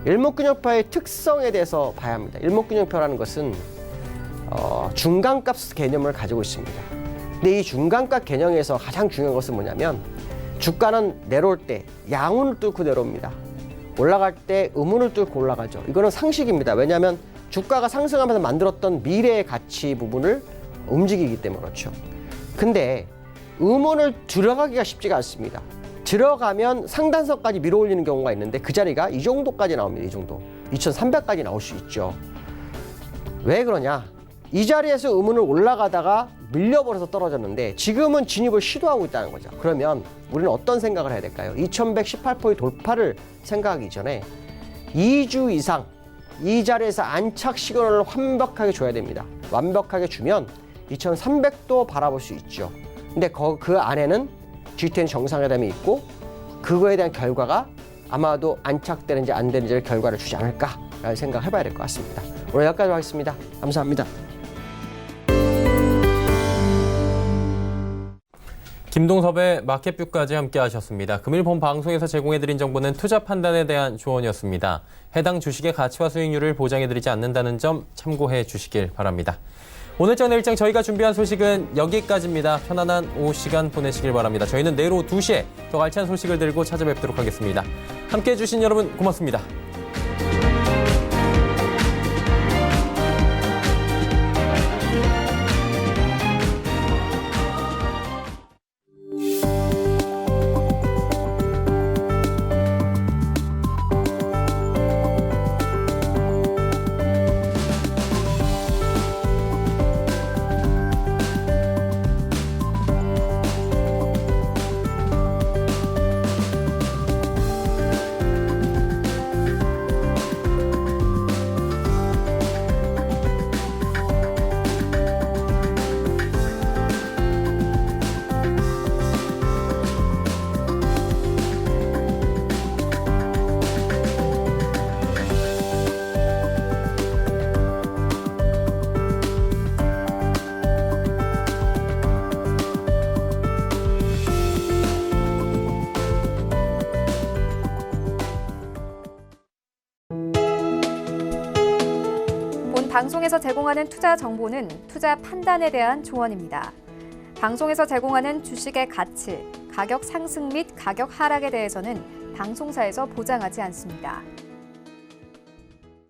일목균형표의 특성에 대해서 봐야 합니다. 일목균형표라는 것은 중간값 개념을 가지고 있습니다. 근데 이 중간값 개념에서 가장 중요한 것은 뭐냐면 주가는 내려올 때 양운을 뚫고 내려옵니다. 올라갈 때 음운을 뚫고 올라가죠. 이거는 상식입니다. 왜냐하면 주가가 상승하면서 만들었던 미래의 가치 부분을 움직이기 때문에 그렇죠. 근데 음운을 들어가기가 쉽지가 않습니다. 들어가면 상단선까지 밀어올리는 경우가 있는데 그 자리가 이 정도까지 나옵니다. 이 정도. 2300까지 나올 수 있죠. 왜 그러냐? 이 자리에서 음운을 올라가다가 밀려버려서 떨어졌는데 지금은 진입을 시도하고 있다는 거죠. 그러면 우리는 어떤 생각을 해야 될까요? 2118포인트 돌파를 생각하기 전에 2주 이상 이 자리에서 안착 시그널을 완벽하게 줘야 됩니다. 완벽하게 주면 2300도 바라볼 수 있죠. 근데 그 안에는 G10 정상회담이 있고 그거에 대한 결과가 아마도 안착되는지 안 되는지를 결과를 주지 않을까라는 생각을 해봐야 될 것 같습니다. 오늘 여기까지 하겠습니다. 감사합니다. 김동섭의 마켓뷰까지 함께 하셨습니다. 금일 본 방송에서 제공해드린 정보는 투자 판단에 대한 조언이었습니다. 해당 주식의 가치와 수익률을 보장해드리지 않는다는 점 참고해 주시길 바랍니다. 오늘장 내일장 저희가 준비한 소식은 여기까지입니다. 편안한 오후 시간 보내시길 바랍니다. 저희는 내일 오후 2시에 더 알찬 소식을 들고 찾아뵙도록 하겠습니다. 함께해 주신 여러분 고맙습니다. 방송에서 제공하는 투자 정보는 투자 판단에 대한 조언입니다. 방송에서 제공하는 주식의 가치, 가격 상승 및 가격 하락에 대해서는 방송사에서 보장하지 않습니다.